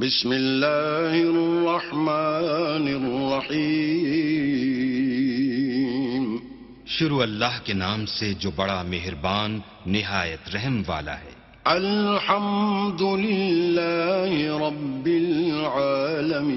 بسم اللہ الرحمن الرحیم. شروع اللہ کے نام سے جو بڑا مہربان نہایت رحم والا ہے. الحمد للہ رب العالمین.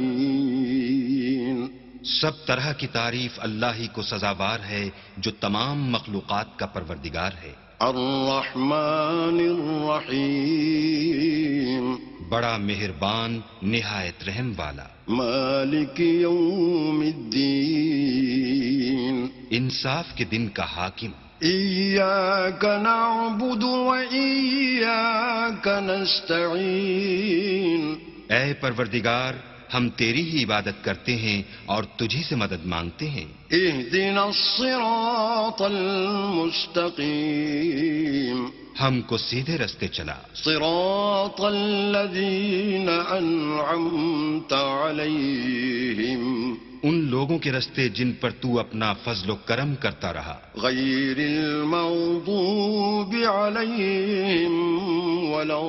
سب طرح کی تعریف اللہ ہی کو سزاوار ہے جو تمام مخلوقات کا پروردگار ہے. الرحمن الرحیم. بڑا مہربان نہایت رحم والا. مالک یوم الدین. انصاف کے دن کا حاکم. ایاک نعبد و ایاک نستعین. اے پروردگار ہم تیری ہی عبادت کرتے ہیں اور تجھی سے مدد مانگتے ہیں. اہدنا الصراط المستقیم. ہم کو سیدھے رستے چلا. صراط الذین انعمت علیہم. ان لوگوں کے رستے جن پر تو اپنا فضل و کرم کرتا رہا. غیر المغضوب علیہم ولا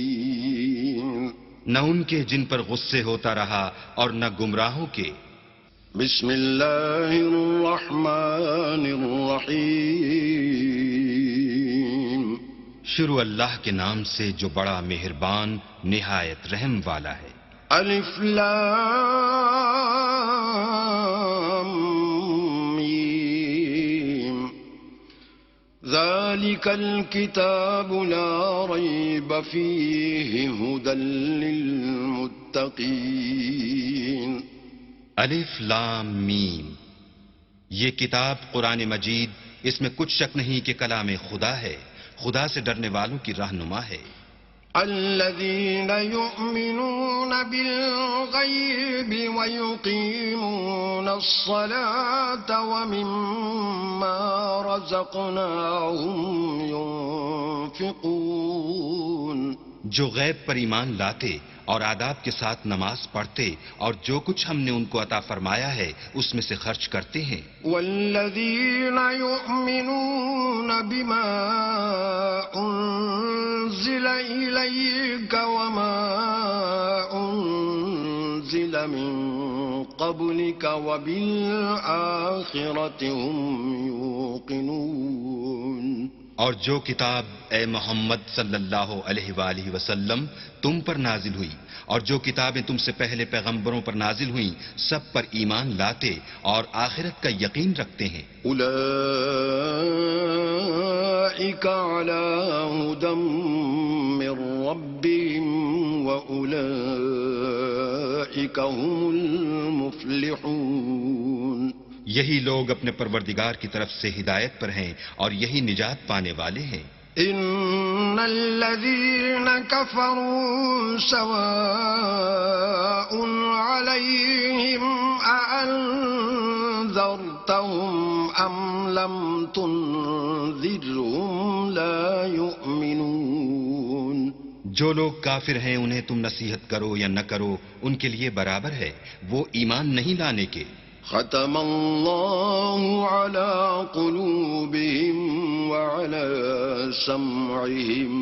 الضالین. نہ ان کے جن پر غصے ہوتا رہا اور نہ گمراہوں کے. بسم اللہ الرحمن الرحیم. شروع اللہ کے نام سے جو بڑا مہربان نہایت رحم والا ہے. الف لام میم. ذالک الکتاب لا ریب فیہ ھدی للمتقین. الف لام میم. یہ کتاب قرآن مجید، اس میں کچھ شک نہیں کہ کلام خدا ہے، خدا سے ڈرنے والوں کی رہنما ہے. الذین یؤمنون بالغیب ویقیمون الصلاة ومما رزقناہم ینفقون. جو غیب پر ایمان لاتے اور آداب کے ساتھ نماز پڑھتے اور جو کچھ ہم نے ان کو عطا فرمایا ہے اس میں سے خرچ کرتے ہیں. والذین یؤمنون بما انزل الیک وما انزل من قبلک وبالآخرۃ هم یوقنون. اور جو کتاب اے محمد صلی اللہ علیہ وآلہ وسلم تم پر نازل ہوئی اور جو کتابیں تم سے پہلے پیغمبروں پر نازل ہوئیں سب پر ایمان لاتے اور آخرت کا یقین رکھتے ہیں. اولئک علی ھدی من ربہم واولئک هم المفلحون. یہی لوگ اپنے پروردگار کی طرف سے ہدایت پر ہیں اور یہی نجات پانے والے ہیں. ان الذین کفروا سواء علیہم اانذرتہم ام لم تنذرہم لا یؤمنون. جو لوگ کافر ہیں انہیں تم نصیحت کرو یا نہ کرو ان کے لیے برابر ہے، وہ ایمان نہیں لانے کے. ختم اللہ علی قلوبہم وعلی سمعہم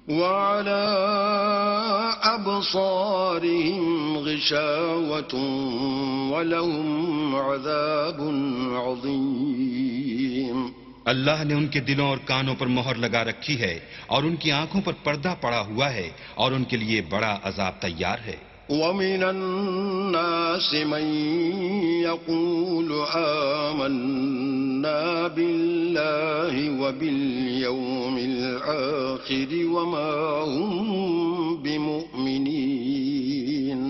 وعلی ابصارہم غشاوۃ ولہم عذاب عظیم. اللہ نے ان کے دلوں اور کانوں پر مہر لگا رکھی ہے اور ان کی آنکھوں پر پردہ پڑا ہوا ہے اور ان کے لیے بڑا عذاب تیار ہے. وَمِنَ النَّاسِ مَن يَقُولُ آمَنَّا بِاللَّهِ وَبِالْيَوْمِ الْآخِرِ وَمَا هُمْ بِمُؤْمِنِينَ.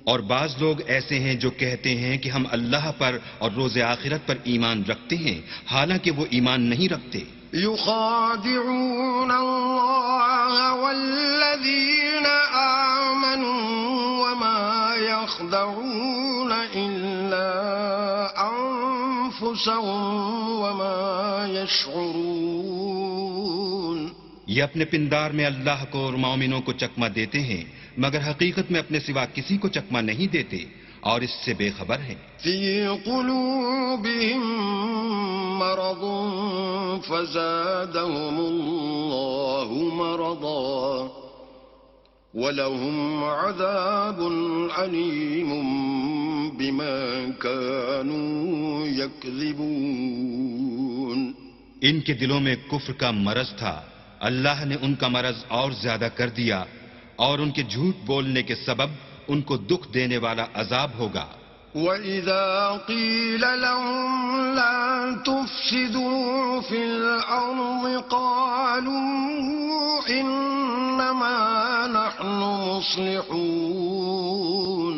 اور بعض لوگ ایسے ہیں جو کہتے ہیں کہ ہم اللہ پر اور روز آخرت پر ایمان رکھتے ہیں حالانکہ وہ ایمان نہیں رکھتے. يخادعون الله والذين آمنوا وما يخدعون إلا أنفسهم وما يشعرون. یہ اپنے پندار میں اللہ کو اور مومنوں کو چکمہ دیتے ہیں مگر حقیقت میں اپنے سوا کسی کو چکمہ نہیں دیتے اور اس سے بے خبر ہیں. في قلوبهم مرض فزادهم الله مرضا ولهم عذاب أليم بما كانوا يكذبون. ان کے دلوں میں کفر کا مرض تھا، اللہ نے ان کا مرض اور زیادہ کر دیا، اور ان کے جھوٹ بولنے کے سبب ان کو دکھ دینے والا عذاب ہوگا. وَإِذَا قِيلَ لَهُمْ لَا تُفْسِدُوا فِي الْأَرْضِ قَالُوا إِنَّمَا نَحْنُ مُصْلِحُونَ.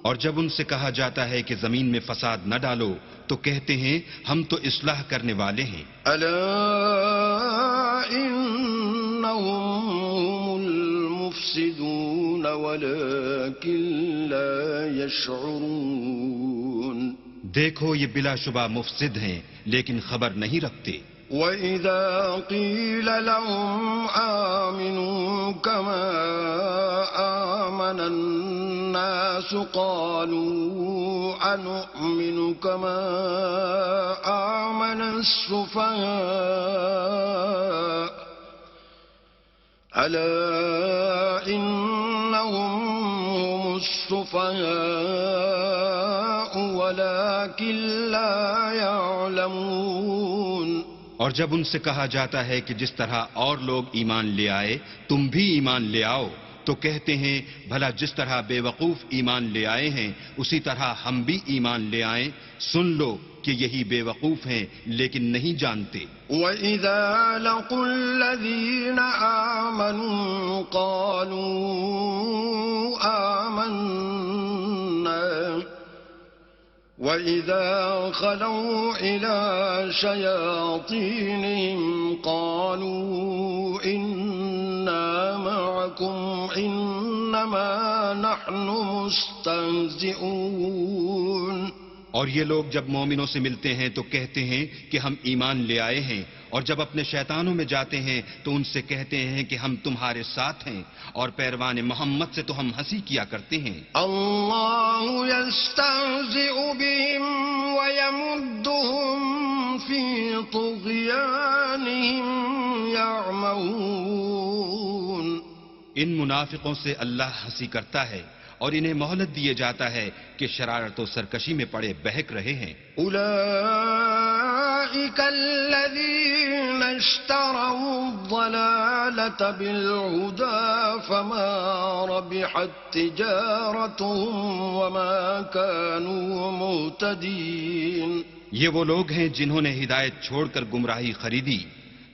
اور جب ان سے کہا جاتا ہے کہ زمین میں فساد نہ ڈالو تو کہتے ہیں ہم تو اصلاح کرنے والے ہیں. أَلَا إِنَّهُمْ هُمُ الْمُفْسِدُونَ وَلَكِنْ لَا يَشْعُرُونَ. دیکھو یہ بلا شبہ مفسد ہیں لیکن خبر نہیں رکھتے. وَإِذَا قِيلَ لَهُمْ آمِنُوا كَمَا آمَنَ النَّاسُ قَالُوا أَنُؤْمِنُ كَمَا آمَنَ السُّفَهَاءُ أَلَا إِنَّهُمْ هُمُ السُّفَهَاءُ وَلَكِنْ لَا يَعْلَمُونَ. اور جب ان سے کہا جاتا ہے کہ جس طرح اور لوگ ایمان لے آئے تم بھی ایمان لے آؤ تو کہتے ہیں بھلا جس طرح بے وقوف ایمان لے آئے ہیں اسی طرح ہم بھی ایمان لے آئیں. سن لو کہ یہی بے وقوف ہیں لیکن نہیں جانتے. وَإِذَا لَقُوا الَّذِينَ آمَنُوا قَالُوا آمَنَّا وَإِذَا خَلَوْا إِلَى شَيَاطِينِهِمْ قَالُوا إِنَّا مَعَكُمْ إِنَّمَا نَحْنُ مُسْتَهْزِئُونَ. اور یہ لوگ جب مومنوں سے ملتے ہیں تو کہتے ہیں کہ ہم ایمان لے آئے ہیں، اور جب اپنے شیطانوں میں جاتے ہیں تو ان سے کہتے ہیں کہ ہم تمہارے ساتھ ہیں، اور پیروان محمد سے تو ہم ہنسی کیا کرتے ہیں. اللہ یستہزئ بہم ویمدہم فی طغیانہم یعمہون. ان منافقوں سے اللہ ہنسی کرتا ہے اور انہیں مہلت دیے جاتا ہے کہ شرارت و سرکشی میں پڑے بہک رہے ہیں. اولئک الذین اشتروا الضلالة بالہدى فما ربحت تجارتهم وما كانوا مہتدین. یہ وہ لوگ ہیں جنہوں نے ہدایت چھوڑ کر گمراہی خریدی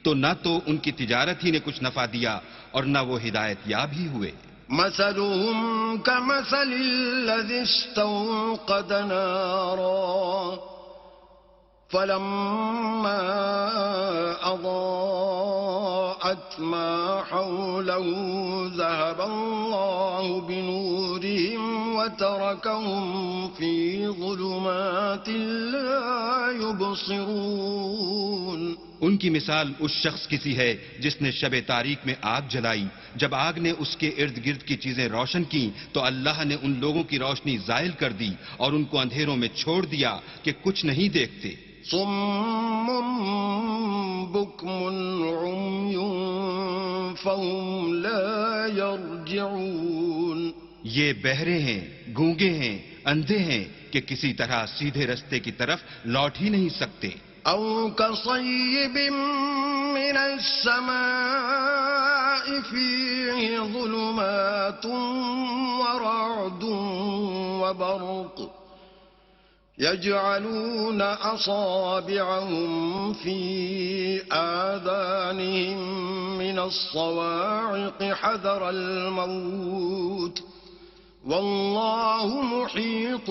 تو نہ تو ان کی تجارت ہی نے کچھ نفع دیا اور نہ وہ ہدایت یاب ہی ہوئے. مثلهم كمثل الذي استوقد نارا فلما أضاءت ما حوله ذهب الله بنورهم وتركهم في ظلمات لا يبصرون. ان کی مثال اس شخص کی سی ہے جس نے شب تاریک میں آگ جلائی. جب آگ نے اس کے ارد گرد کی چیزیں روشن کی تو اللہ نے ان لوگوں کی روشنی زائل کر دی اور ان کو اندھیروں میں چھوڑ دیا کہ کچھ نہیں دیکھتے. صم بکم عمی فهم لا يرجعون. یہ بہرے ہیں، گونگے ہیں، اندھے ہیں کہ کسی طرح سیدھے رستے کی طرف لوٹ ہی نہیں سکتے. أو كصيب من السماء فيه ظلمات ورعد وبرق يجعلون أصابعهم في آذانهم من الصواعق حذر الموت والله محيط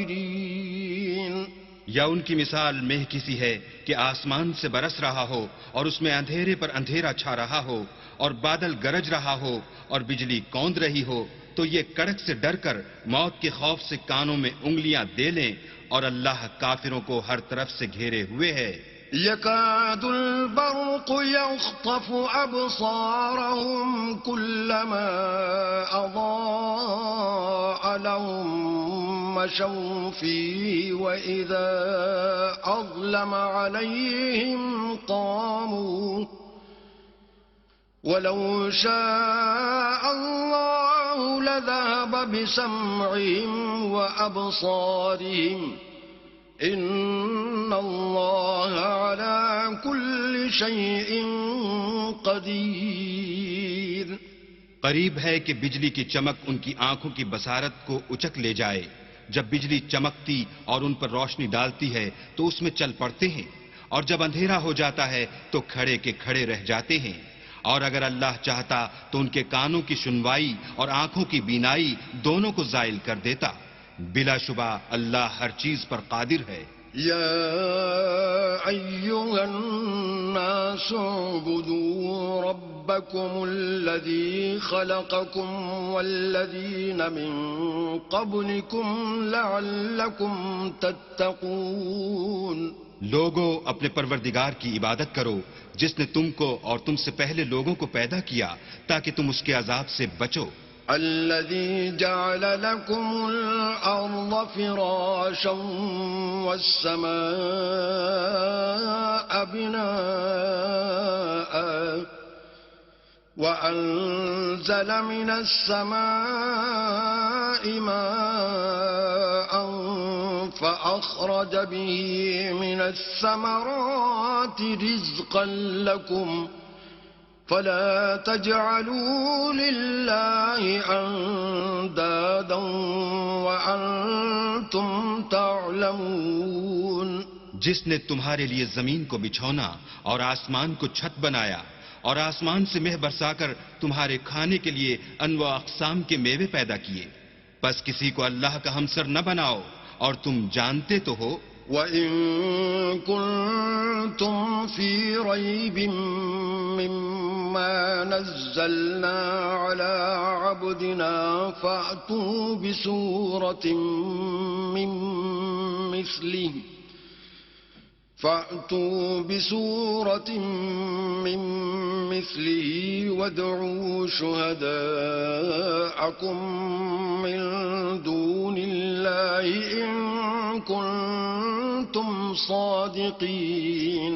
بالكافرين. یا ان کی مثال مہ کی سی ہے کہ آسمان سے برس رہا ہو اور اس میں اندھیرے پر اندھیرا چھا رہا ہو اور بادل گرج رہا ہو اور بجلی کوند رہی ہو تو یہ کڑک سے ڈر کر موت کے خوف سے کانوں میں انگلیاں دے لیں اور اللہ کافروں کو ہر طرف سے گھیرے ہوئے ہے. يكاد البرق يخطف أبصارهم كلما أضاء لهم مشوا فيه وإذا أظلم عليهم قاموا ولو شاء الله لذهب بسمعهم وأبصارهم إن الله على كل شيء قدير. قریب ہے کہ بجلی کی چمک ان کی آنکھوں کی بصارت کو اچک لے جائے. جب بجلی چمکتی اور ان پر روشنی ڈالتی ہے تو اس میں چل پڑتے ہیں، اور جب اندھیرا ہو جاتا ہے تو کھڑے کے کھڑے رہ جاتے ہیں. اور اگر اللہ چاہتا تو ان کے کانوں کی سنوائی اور آنکھوں کی بینائی دونوں کو زائل کر دیتا. بلا شبہ اللہ ہر چیز پر قادر ہے. يا أيها الناس اعبدوا ربكم الذي خلقكم والذين من قبلكم لعلكم تتقون. لوگو اپنے پروردگار کی عبادت کرو جس نے تم کو اور تم سے پہلے لوگوں کو پیدا کیا تاکہ تم اس کے عذاب سے بچو. الذي جعل لكم الأرض فراشا والسماء بناء وأنزل من السماء ماء فأخرج به من الثمرات رزقا لكم فلا تجعلوا لله أندادا وأنتم تعلمون. جس نے تمہارے لیے زمین کو بچھونا اور آسمان کو چھت بنایا اور آسمان سے مہ برسا کر تمہارے کھانے کے لیے انواع اقسام کے میوے پیدا کیے، بس کسی کو اللہ کا ہمسر نہ بناؤ اور تم جانتے تو ہو. وَإِن كُنتُمْ فِي رَيْبٍ مِّمَّا نَزَّلْنَا عَلَىٰ عَبْدِنَا فَأْتُوا بِسُورَةٍ مِّن مِّثْلِهِ وَادْعُوا شُهَدَاءَكُم مِّن دُونِ اللَّهِ إِن كُنتُمْ صَادِقِينَ.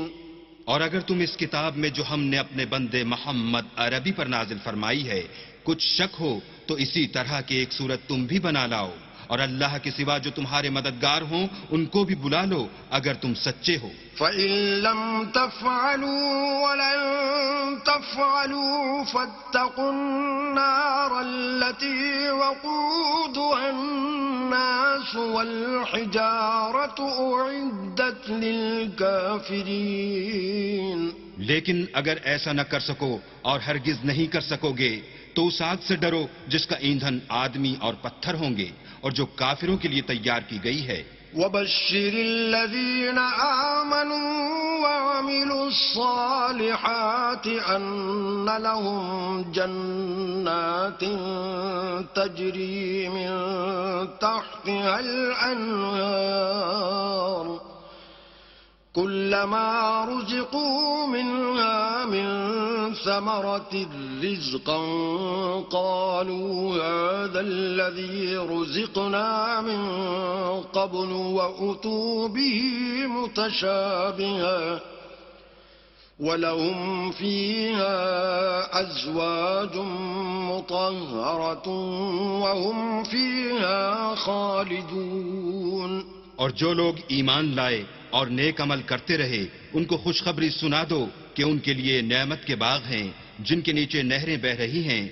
اور اگر تم اس کتاب میں جو ہم نے اپنے بندے محمد عربی پر نازل فرمائی ہے کچھ شک ہو تو اسی طرح کی ایک صورت تم بھی بنا لاؤ، اور اللہ کے سوا جو تمہارے مددگار ہوں ان کو بھی بلا لو اگر تم سچے ہو. فَإِن لَّمْ تَفْعَلُوا وَلَن تَفْعَلُوا فَاتَّقُوا النَّارَ الَّتِي وَقُودُهَا النَّاسُ وَالْحِجَارَةُ أُعِدَّتْ لِلْكَافِرِينَ. لیکن اگر ایسا نہ کر سکو اور ہرگز نہیں کر سکو گے تو اس آگ سے ڈرو جس کا ایندھن آدمی اور پتھر ہوں گے اور جو کافروں کے لیے تیار کی گئی ہے. وَبَشِّرِ الَّذِينَ آمَنُوا وَعَمِلُوا الصَّالِحَاتِ أَنَّ لَهُمْ جَنَّاتٍ تَجْرِي مِن تَحْتِهَا الْأَنْهَارُ كُلَّمَا رُزِقُوا مِنْهَا مِن ثَمَرَةٍ رِّزْقًا قَالُوا هَٰذَا الَّذِي رُزِقْنَا مِن قَبْلُ وَأُتُوا بِهِ مُتَشَابِهًا وَلَهُمْ فِيهَا أَزْوَاجٌ مُّطَهَّرَةٌ وَهُمْ فِيهَا خَالِدُونَ. اور جو لوگ ایمان لائے اور نیک عمل کرتے رہے ان کو خوشخبری سنا دو کہ ان کے لیے نعمت کے باغ ہیں جن کے نیچے نہریں بہ رہی ہیں.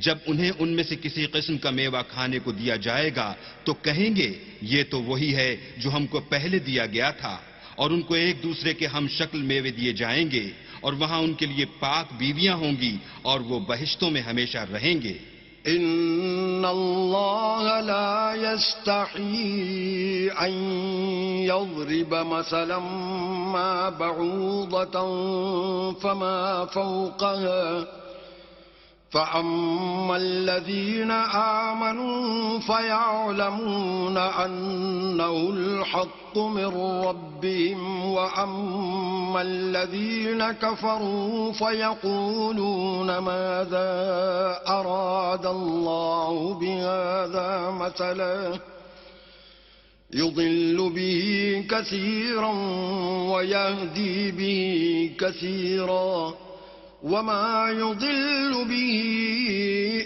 جب انہیں ان میں سے کسی قسم کا میوہ کھانے کو دیا جائے گا تو کہیں گے یہ تو وہی ہے جو ہم کو پہلے دیا گیا تھا، اور ان کو ایک دوسرے کے ہم شکل میوے دیے جائیں گے، اور وہاں ان کے لیے پاک بیویاں ہوں گی اور وہ بہشتوں میں ہمیشہ رہیں گے. إن الله لا يستحيي أن يضرب مثلا ما بعوضة فما فوقها فأما الذين آمنوا فيعلمون أنه الحق من ربهم وأما الذين كفروا فيقولون ماذا أراد الله بهذا مثلا يضل به كثيرا ويهدي به كثيرا وما يضل به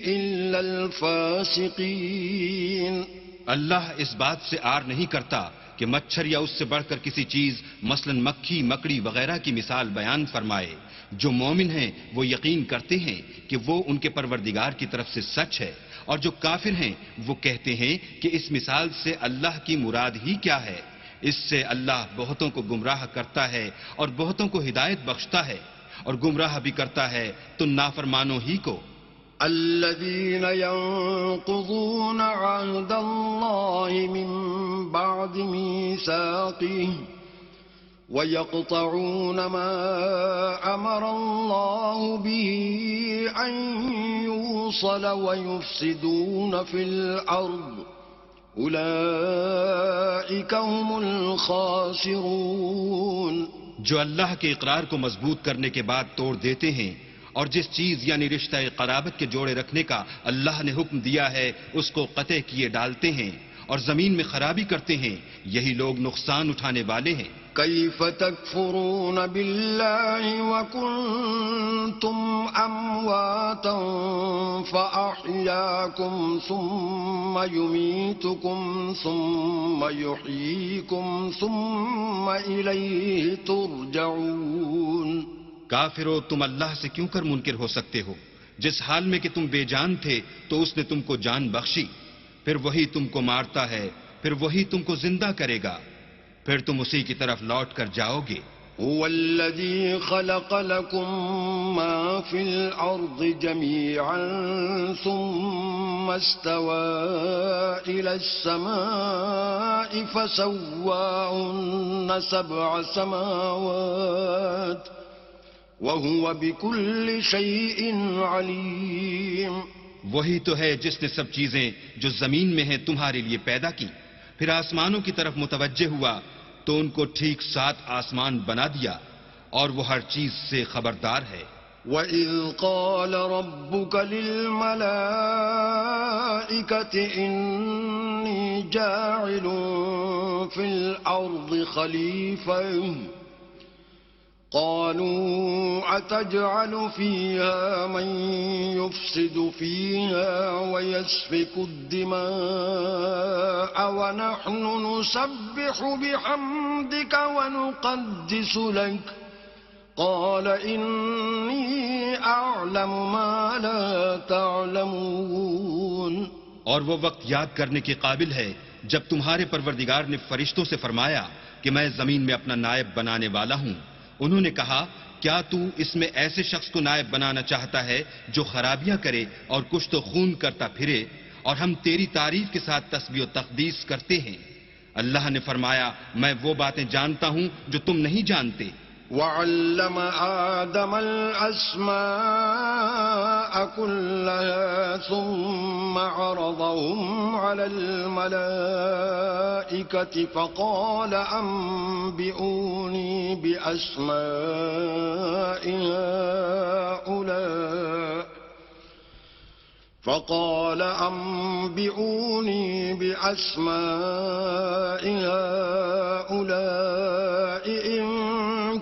إلا الفاسقين. اللہ اس بات سے آر نہیں کرتا کہ مچھر یا اس سے بڑھ کر کسی چیز مثلا مکھی مکڑی وغیرہ کی مثال بیان فرمائے. جو مومن ہیں وہ یقین کرتے ہیں کہ وہ ان کے پروردگار کی طرف سے سچ ہے، اور جو کافر ہیں وہ کہتے ہیں کہ اس مثال سے اللہ کی مراد ہی کیا ہے. اس سے اللہ بہتوں کو گمراہ کرتا ہے اور بہتوں کو ہدایت بخشتا ہے، اور گمراہ بھی کرتا ہے تو نافرمانوں ہی کو. الذين ينقضون عهد الله من بعد ميثاقه ويقطعون ما أمر الله به أن يوصل ويفسدون في الأرض أولئك هم الخاسرون. جو اللہ کے اقرار کو مضبوط کرنے کے بعد توڑ دیتے ہیں اور جس چیز یعنی رشتہ قرابت کے جوڑے رکھنے کا اللہ نے حکم دیا ہے اس کو قطع کیے ڈالتے ہیں اور زمین میں خرابی کرتے ہیں، یہی لوگ نقصان اٹھانے والے ہیں. كيف تكفرون بالله وكنتم أمواتا فأحياكم ثم يميتكم ثم يحييكم ثم إليه ترجعون. کافرو، تم اللہ سے کیوں کر منکر ہو سکتے ہو؟ جس حال میں کہ تم بے جان تھے تو اس نے تم کو جان بخشی، پھر وہی تم کو مارتا ہے، پھر وہی تم کو زندہ کرے گا، پھر تم اسی کی طرف لوٹ کر جاؤ گے. هو الذي خلق لكم ما في الأرض جميعا ثم استوى إلى السماء فسواهن 7 سماوات وَهُوَ بِكُلِّ شَيْءٍ عَلِيمٌ. وہی تو ہے جس نے سب چیزیں جو زمین میں ہیں تمہارے لیے پیدا کی، پھر آسمانوں کی طرف متوجہ ہوا تو ان کو ٹھیک 7 آسمان بنا دیا، اور وہ ہر چیز سے خبردار ہے. وَإِذْ قَالَ رَبُّكَ لِلْمَلَائِكَةِ إِنِّي جَاعِلٌ فِي الْأَرْضِ خَلِيفَةً قالوا أتجعل فيها من يفسد فيها ويسفك الدماء ونحن نسبح بحمدك ونقدس لك قال إني أعلم ما لا تعلمون. اور وہ وقت یاد کرنے کے قابل ہے جب تمہارے پروردگار نے فرشتوں سے فرمایا کہ میں زمین میں اپنا نائب بنانے والا ہوں. انہوں نے کہا کیا تو اس میں ایسے شخص کو نائب بنانا چاہتا ہے جو خرابیاں کرے اور کچھ تو خون کرتا پھرے، اور ہم تیری تعریف کے ساتھ تسبیح و تقدیس کرتے ہیں. اللہ نے فرمایا میں وہ باتیں جانتا ہوں جو تم نہیں جانتے. وَعَلَّمَ آدَمَ الْأَسْمَاءَ كُلَّهَا ثُمَّ عَرَضَهُمْ عَلَى الْمَلَائِكَةِ فَقَالَ أَنبِئُونِي بِأَسْمَاءِ هَؤُلَاءِ إِن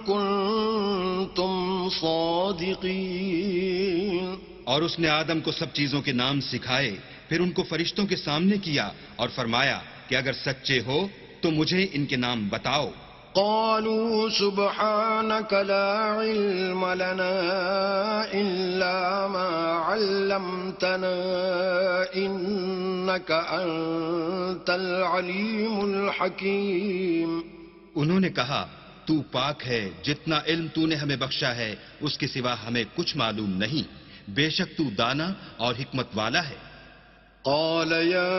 كُنتُمْ صَادِقِينَ. اور اس نے آدم کو سب چیزوں کے نام سکھائے، پھر ان کو فرشتوں کے سامنے کیا اور فرمایا کہ اگر سچے ہو تو مجھے ان کے نام بتاؤ. قالوا سبحانك لا علم لنا إلا ما علمتنا إنك أنت العليم الحكيم. انہوں نے کہا تو پاک ہے، جتنا علم تو نے ہمیں بخشا ہے اس کے سوا ہمیں کچھ معلوم نہیں، بے شک تو دانا اور حکمت والا ہے. قال يا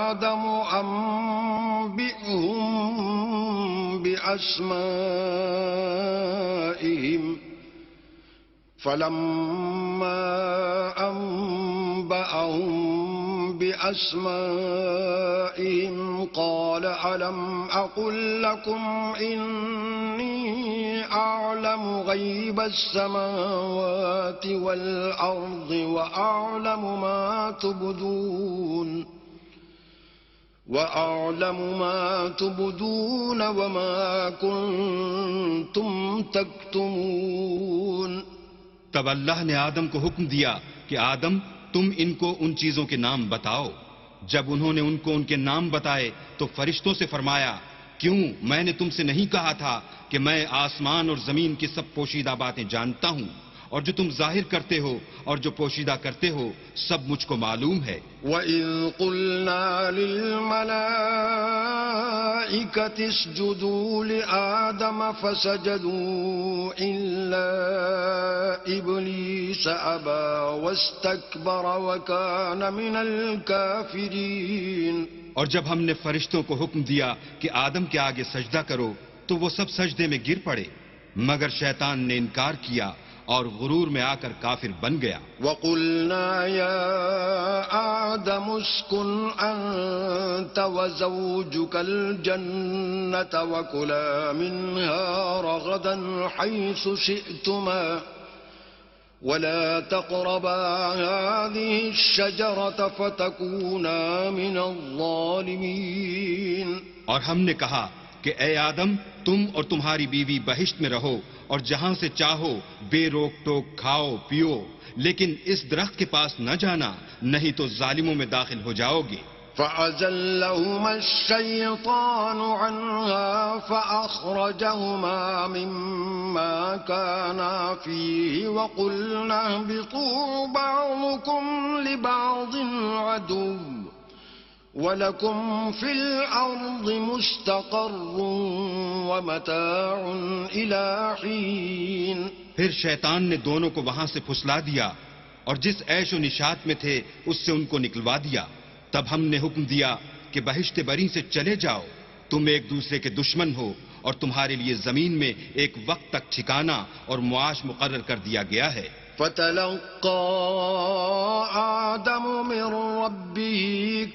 آدم أنبئهم بأسمائهم فلما أنبأهم بأسمائهم قال ألم أقل لكم إني أعلم غيب السماوات والأرض وأعلم ما تبدون وما كنتم تكتمون. تب اللہ نے آدم کو حکم دیا کہ آدم تم ان کو ان چیزوں کے نام بتاؤ. جب انہوں نے ان کو ان کے نام بتائے تو فرشتوں سے فرمایا کیوں میں نے تم سے نہیں کہا تھا کہ میں آسمان اور زمین کی سب پوشیدہ باتیں جانتا ہوں اور جو تم ظاہر کرتے ہو اور جو پوشیدہ کرتے ہو سب مجھ کو معلوم ہے. وَإِذْ قُلْنَا لِلْمَلَائِكَةِ اسْجُدُوا لِآدَمَ فَسَجَدُوا إِلَّا إِبْلِيسَ أَبَى وَاسْتَكْبَرَ وَكَانَ مِنَ الْكَافِرِينَ. اور جب ہم نے فرشتوں کو حکم دیا کہ آدم کے آگے سجدہ کرو تو وہ سب سجدے میں گر پڑے مگر شیطان نے انکار کیا اور غرور میں آ کر کافر بن گیا. وَقُلْنَا يَا آدَمُ اسْكُنْ أَنْتَ وَزَوْجُكَ الْجَنَّةَ وَكُلَا مِنْهَا رَغَدًا حَيْثُ شِئْتُمَا وَلَا تَقْرَبَا هَذِهِ الشَّجَرَةَ فَتَكُونَا مِنَ الظَّالِمِينَ. اور ہم نے کہا کہ اے آدم تم اور تمہاری بیوی بہشت میں رہو اور جہاں سے چاہو بے روک ٹوک کھاؤ پیو لیکن اس درخت کے پاس نہ جانا نہیں تو ظالموں میں داخل ہو جاؤ گے. فَأَزَلَّهُمَا الشَّيْطَانُ عَنْهَا فَأَخْرَجَهُمَا مِمَّا كَانَا فِيهِ وَقُلْنَا اهْبِطُوا بَعْضُكُمْ لِبَعْضٍ عَدُوٌّ وَلَكُمْ فِي الْأَرْضِ مُسْتَقَرٌّ وَمَتَاعٌ إِلَىٰ حِينٍ. پھر شیطان نے دونوں کو وہاں سے پھسلا دیا اور جس عیش و نشاط میں تھے اس سے ان کو نکلوا دیا. تب ہم نے حکم دیا کہ بہشت بری سے چلے جاؤ تم ایک دوسرے کے دشمن ہو اور تمہارے لیے زمین میں ایک وقت تک ٹھکانہ اور معاش مقرر کر دیا گیا ہے. فَتَلَقَّى آدَمُ مِن رَّبِّهِ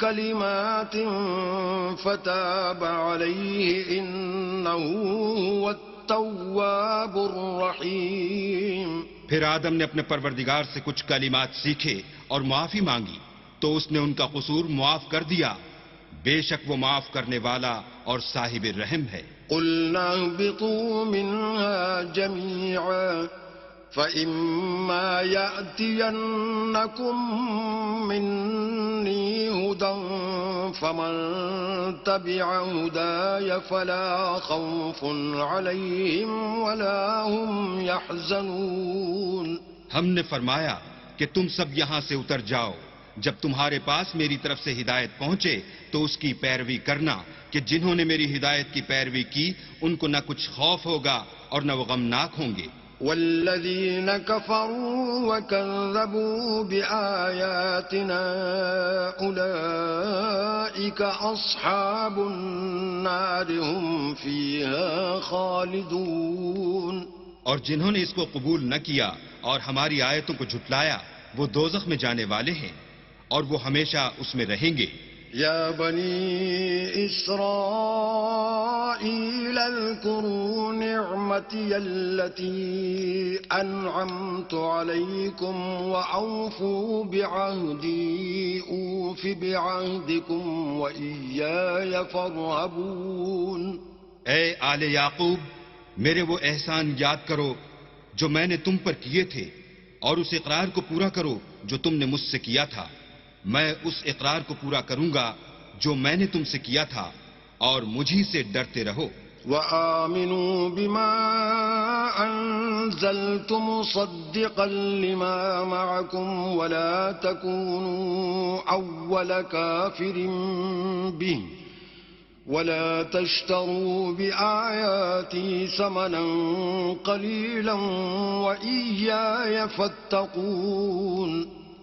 كَلِمَاتٍ فَتَابَ عَلَيْهِ إِنَّهُ هُوَ التَّوَّابُ الرَّحِيمُ. پھر آدم نے اپنے پروردگار سے کچھ کلمات سیکھے اور معافی مانگی تو اس نے ان کا قصور معاف کر دیا بے شک وہ معاف کرنے والا اور صاحب رحم ہے. قُلْنَا اهْبِطُوا مِنْهَا جَمِيعًا فَإِمَّا يَأْتِيَنَّكُم مِّنِّي هُدًى فَمَن تَبِعَ هُدَايَ فَلَا خَوْفٌ عَلَيْهِمْ وَلَا هُمْ يَحْزَنُونَ. ہم نے فرمایا کہ تم سب یہاں سے اتر جاؤ جب تمہارے پاس میری طرف سے ہدایت پہنچے تو اس کی پیروی کرنا کہ جنہوں نے میری ہدایت کی پیروی کی ان کو نہ کچھ خوف ہوگا اور نہ وہ غمناک ہوں گے. والذين كفروا وكذبوا بآياتنا أولئك أصحاب النار هم فيها خالدون. اور جنہوں نے اس کو قبول نہ کیا اور ہماری آیتوں کو جھٹلایا وہ دوزخ میں جانے والے ہیں اور وہ ہمیشہ اس میں رہیں گے. يا بني إسرائيل اذكروا نعمتي التي أنعمت عليكم وأوفوا بعهدي أوف بعهدكم وإياي فارهبون. اے آل یعقوب میرے وہ احسان یاد کرو جو میں نے تم پر کیے تھے اور اس اقرار کو پورا کرو جو تم نے مجھ سے کیا تھا. میں اس اقرار کو پورا کروں گا جو میں نے تم سے کیا تھا اور مجھی سے ڈرتے رہو. وآمنوا بما أنزلت مصدقا لما معكم ولا تكونوا أول كافر به ولا تشتروا بآياتي ثمنا قليلا وإياي فاتقون.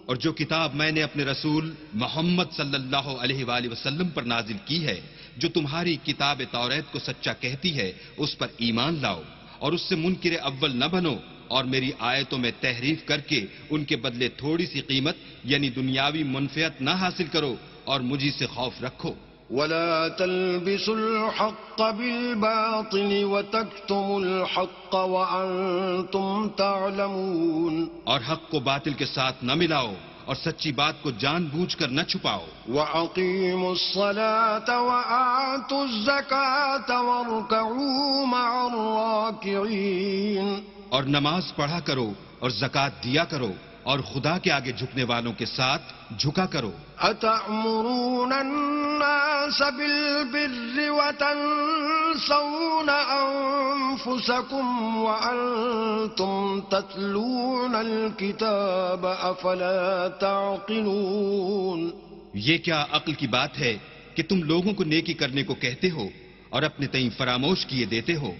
اور جو کتاب میں نے اپنے رسول محمد صلی اللہ علیہ وآلہ وسلم پر نازل کی ہے جو تمہاری کتاب توریت کو سچا کہتی ہے اس پر ایمان لاؤ اور اس سے منکر اول نہ بنو اور میری آیتوں میں تحریف کر کے ان کے بدلے تھوڑی سی قیمت یعنی دنیاوی منفعت نہ حاصل کرو اور مجھی سے خوف رکھو. ولا تلبسوا الحق بالباطل وتكتموا الحق وأنتم تعلمون. اور حق کو باطل کے ساتھ نہ ملاؤ اور سچی بات کو جان بوجھ کر نہ چھپاؤ. وأقيموا الصلاة وآتوا الزكاة واركعوا مع الراكعين. اور نماز پڑھا کرو اور زکوٰۃ دیا کرو اور خدا کے آگے جھکنے والوں کے ساتھ جھکا کرو. أتأمرون الناس بالبر وتنسون أنفسكم وأنتم تتلون الكتاب أفلا تعقلون. یہ کیا عقل کی بات ہے کہ تم لوگوں کو نیکی کرنے کو کہتے ہو اور اپنے تئیں فراموش کیے دیتے ہو،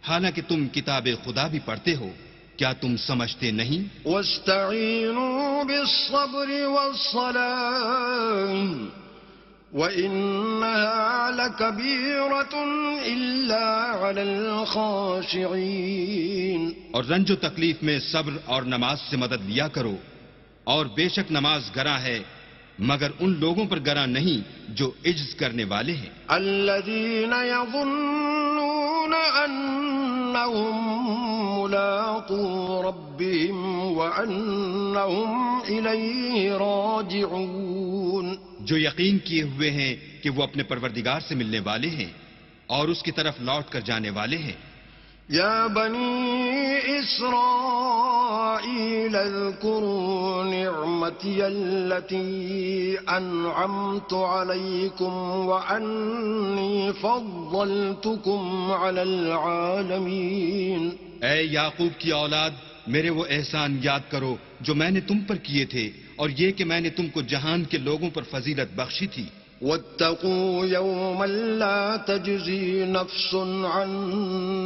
حالانکہ تم کتاب خدا بھی پڑھتے ہو. کیا تم سمجھتے نہیں؟ واستعینوا بالصبر والصلاة وإنها لكبيرة إلا على الخاشعين. اور رنج و تکلیف میں صبر اور نماز سے مدد لیا کرو، اور بے شک نماز گراں ہے مگر ان لوگوں پر گراں نہیں جو عجز کرنے والے ہیں. الذين يظنون أنهم ملاقو ربهم وأنهم إليه راجعون. جو یقین کیے ہوئے ہیں کہ وہ اپنے پروردگار سے ملنے والے ہیں اور اس کی طرف لوٹ کر جانے والے ہیں. يا بني إسرائيل اذكروا نعمتي التي أنعمت عليكم وأني فضلتكم على العالمين. اے یعقوب کی اولاد، میرے وہ احسان یاد کرو جو میں نے تم پر کیے تھے، اور یہ کہ میں نے تم کو جہان کے لوگوں پر فضیلت بخشی تھی. واتقوا يوما لا تجزي نفس عن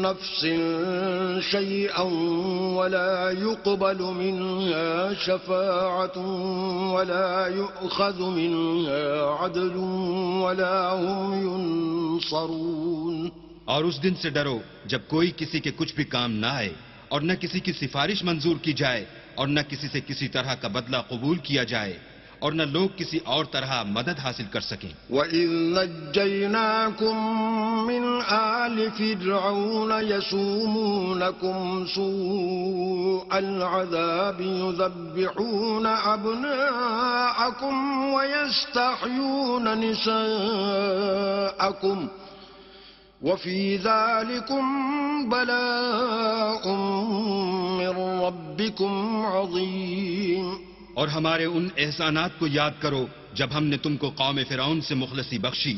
نفس شيئا ولا يقبل منها شفاعة ولا يؤخذ منها عدل ولا هم ينصرون. اور اس دن سے ڈرو جب کوئی کسی کے کچھ بھی کام نہ آئے، اور نہ کسی کی سفارش منظور کی جائے، اور نہ کسی سے کسی طرح کا بدلہ قبول کیا جائے، اور نہ لوگ کسی اور طرح مدد حاصل کر سکیں. وَإِذْ نَجَّيْنَاكُمْ مِنْ آلِ فِرْعَوْنَ يَسُومُونَكُمْ سُوءَ الْعَذَابِ يُذَبِّحُونَ أَبْنَاءَكُمْ وَيَسْتَحْيُونَ نِسَاءَكُمْ وَفِي ذَلِكُمْ بَلَاءٌ مِّن رَّبِّكُمْ عَظِيمٌ. اور ہمارے ان احسانات کو یاد کرو جب ہم نے تم کو قوم فرعون سے مخلصی بخشی.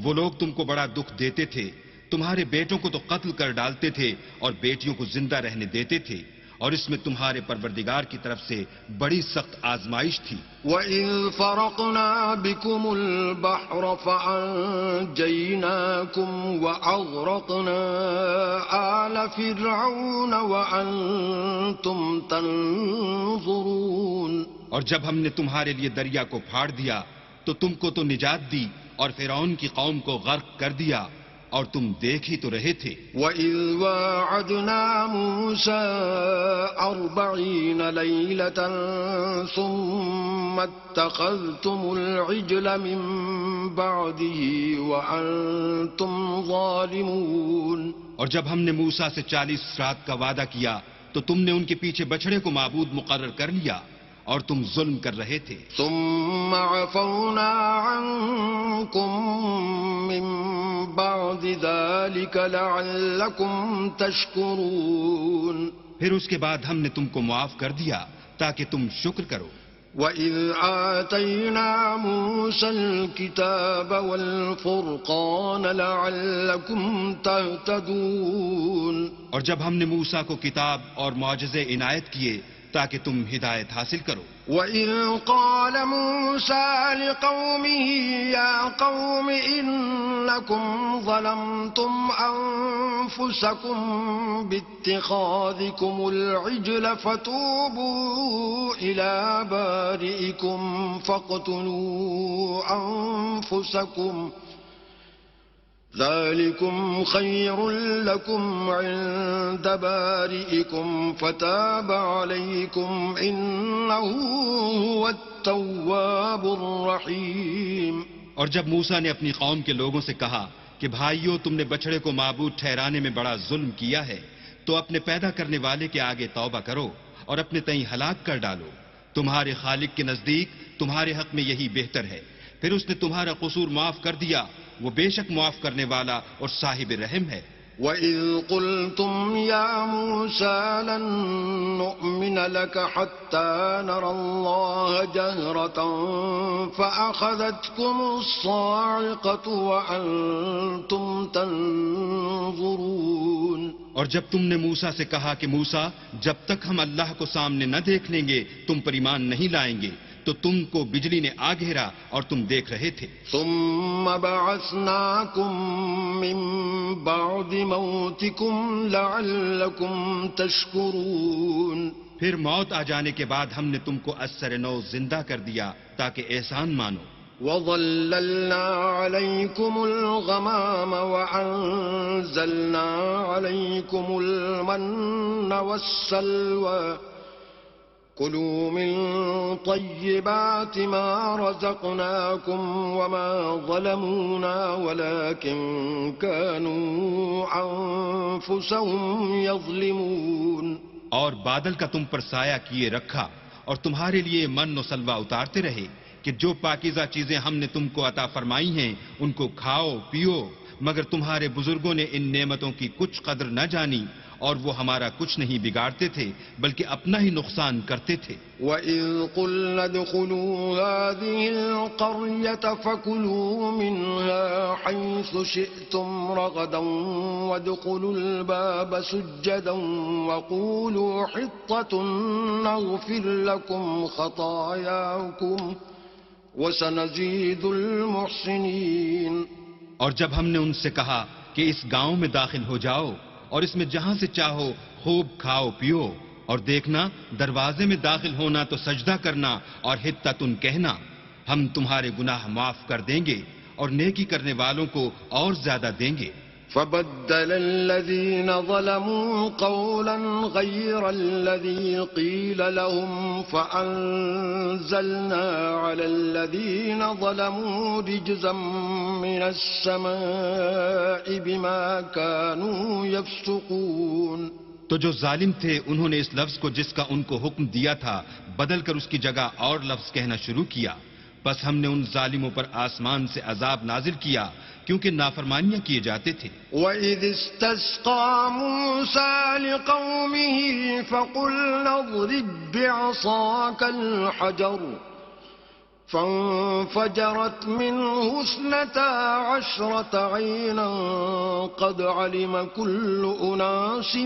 وہ لوگ تم کو بڑا دکھ دیتے تھے، تمہارے بیٹوں کو تو قتل کر ڈالتے تھے اور بیٹیوں کو زندہ رہنے دیتے تھے، اور اس میں تمہارے پروردگار کی طرف سے بڑی سخت آزمائش تھی. وَإِذْ فَرَقْنَا بِكُمُ الْبَحْرَ فَأَنْجَيْنَاكُمْ وَأَغْرَقْنَا آلَ فِرْعَوْنَ وَأَنْتُمْ تَنْظُرُونَ. اور جب ہم نے تمہارے لیے دریا کو پھاڑ دیا تو تم کو تو نجات دی، اور فرعون کی قوم کو غرق کر دیا، اور تم دیکھ ہی تو رہے تھے. وَإِذْ وَاعَدْنَا مُوسَىٰ 40 لَيْلَةً ثُمَّ اتَّخَذْتُمُ الْعِجْلَ مِن بَعْدِهِ وَأَنْتُمْ ظَالِمُونَ. اور جب ہم نے موسیٰ سے 40 رات کا وعدہ کیا تو تم نے ان کے پیچھے بچھڑے کو معبود مقرر کر لیا اور تم ظلم کر رہے تھے. ثم عفونا عنكم من بعد ذلك لعلكم تشكرون. پھر اس کے بعد ہم نے تم کو معاف کر دیا تاکہ تم شکر کرو. وَإِذْ آتَيْنَا مُوسَى الْكِتَابَ وَالْفُرْقَانَ لَعَلَّكُمْ تَهْتَدُونَ. اور جب ہم نے موسیٰ کو کتاب اور معجزے عنایت کیے تاکہ تم ہدایت حاصل کرو. وَإِذْ قَالَ مُوسَىٰ لِقَوْمِهِ يَا قَوْمِ إِنَّكُمْ ظَلَمْتُمْ أَنفُسَكُمْ بِاتِّخَاذِكُمُ الْعِجْلَ فَتُوبُوا إِلَىٰ بَارِئِكُمْ فَاقْتُلُوا أَنفُسَكُمْ ذَلِكُمْ خَيْرٌ لَكُمْ عِندَ بَارِئِكُمْ فَتَابَ عَلَيْكُمْ إِنَّهُ هُوَ التَّوَّابُ الرَّحِيمُ. اور جب موسیٰ نے اپنی قوم کے لوگوں سے کہا کہ بھائیو، تم نے بچڑے کو معبود ٹھہرانے میں بڑا ظلم کیا ہے، تو اپنے پیدا کرنے والے کے آگے توبہ کرو اور اپنے تئیں ہلاک کر ڈالو. تمہارے خالق کے نزدیک تمہارے حق میں یہی بہتر ہے. پھر اس نے تمہارا قصور معاف کر دیا. وہ بے شک معاف کرنے والا اور صاحب رحم ہے. وَإِذْ قُلْتُمْ يَا مُوسَى لَن نُّؤْمِنَ لَكَ حَتَّىٰ نَرَى اللَّهَ جَهْرَةً فَأَخَذَتْكُمُ الصَّاعِقَةُ وَأَنتُمْ تَنظُرُونَ۔ اور جب تم نے موسیٰ سے کہا کہ موسیٰ جب تک ہم اللہ کو سامنے نہ دیکھ لیں گے تم پر ایمان نہیں لائیں گے، تو تم کو بجلی نے آ گھیرا اور تم دیکھ رہے تھے۔ ثم بعثناكم من بعد موتكم لعلكم تشكرون۔ پھر موت آ جانے کے بعد ہم نے تم کو اثر نو زندہ کر دیا تاکہ احسان مانو۔ وَظَلَّلْنَا عَلَيْكُمُ الْغَمَامَ وَأَنزَلْنَا عَلَيْكُمُ الْمَنَّ وَالسَّلْوَىٰ كُلُوا مِن طَيِّبَاتِ مَا رَزَقْنَاكُمْ وَمَا ظَلَمُونَا وَلَٰكِن كَانُوا أَنفُسَهُمْ يَظْلِمُونَ۔ اور بادل کا تم پر سایہ کیے رکھا اور تمہارے لیے من و سلوہ اتارتے رہے کہ جو پاکیزہ چیزیں ہم نے تم کو عطا فرمائی ہیں ان کو کھاؤ پیو، مگر تمہارے بزرگوں نے ان نعمتوں کی کچھ قدر نہ جانی اور وہ ہمارا کچھ نہیں بگاڑتے تھے بلکہ اپنا ہی نقصان کرتے تھے۔ وَإِذْ قُلْنَا ادْخُلُوا هَٰذِهِ الْقَرْيَةَ فَكُلُوا مِنْهَا حَيْثُ شِئْتُمْ رَغَدًا وَادْخُلُوا الْبَابَ سُجَّدًا وَقُولُوا حِطَّةٌ نَّغْفِرْ لَكُمْ خَطَايَاكُمْ وَسَنَزِيدُ الْمُحْسِنِينَ۔ اور جب ہم نے ان سے کہا کہ اس گاؤں میں داخل ہو جاؤ اور اس میں جہاں سے چاہو خوب کھاؤ پیو، اور دیکھنا دروازے میں داخل ہونا تو سجدہ کرنا اور حطتن کہنا، ہم تمہارے گناہ معاف کر دیں گے اور نیکی کرنے والوں کو اور زیادہ دیں گے۔ فَبَدَّلَ الَّذِينَ ظَلَمُوا قَوْلًا غَيْرَ الَّذِي قِيلَ لَهُمْ فَأَنزَلْنَا عَلَى الَّذِينَ ظَلَمُوا رِجْزًا مِّنَ السَّمَاءِ بِمَا كَانُوا يَفْسُقُونَ۔ تو جو ظالم تھے انہوں نے اس لفظ کو جس کا ان کو حکم دیا تھا بدل کر اس کی جگہ اور لفظ کہنا شروع کیا، بس ہم نے ان ظالموں پر آسمان سے عذاب نازل کیا کیونکہ نافرمانیاں کیے جاتے تھے۔ وَإِذِ اسْتَسْقَىٰ مُوسَىٰ لِقَوْمِهِ فَقُلْنَا اضْرِب بِّعَصَاكَ الْحَجَرَ فَانفَجَرَتْ مِنْهُ 12 عَيْنًا قَدْ عَلِمَ كُلُّ أُنَاسٍ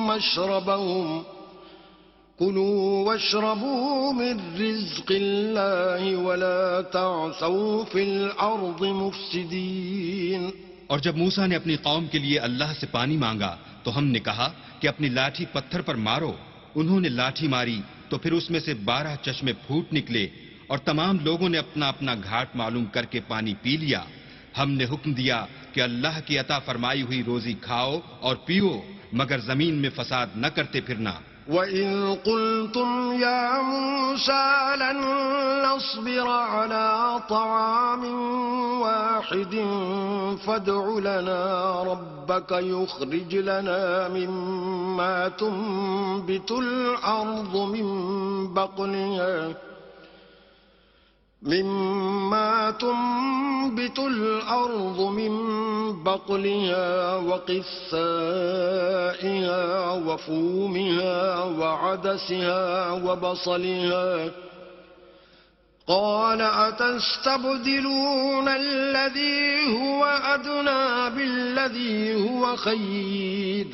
مَّشْرَبَهُمْ كُلُوا وَاشْرَبُوا مِن رِّزْقِ اللَّهِ وَلَا تَعْثَوْا فِي الْأَرْضِ مُفْسِدِينَ۔ اور جب موسیٰ نے اپنی قوم کے لیے اللہ سے پانی مانگا تو ہم نے کہا کہ اپنی لاٹھی پتھر پر مارو۔ انہوں نے لاٹھی ماری تو پھر اس میں سے 12 چشمے پھوٹ نکلے اور تمام لوگوں نے اپنا اپنا گھاٹ معلوم کر کے پانی پی لیا۔ ہم نے حکم دیا کہ اللہ کی عطا فرمائی ہوئی روزی کھاؤ اور پیو، مگر زمین میں فساد نہ کرتے پھرنا۔ وَإِذْ قُلْتُمْ يَا مُوسَىٰ لَن نَّصْبِرَ عَلَىٰ طَعَامٍ وَاحِدٍ فَادْعُ لَنَا رَبَّكَ يُخْرِجْ لَنَا مِمَّا تُنبِتُ الْأَرْضُ من بقلها وقثائها وفومها وعدسها وبصلها قال أتستبدلون الذي هو أدنى بالذي هو خير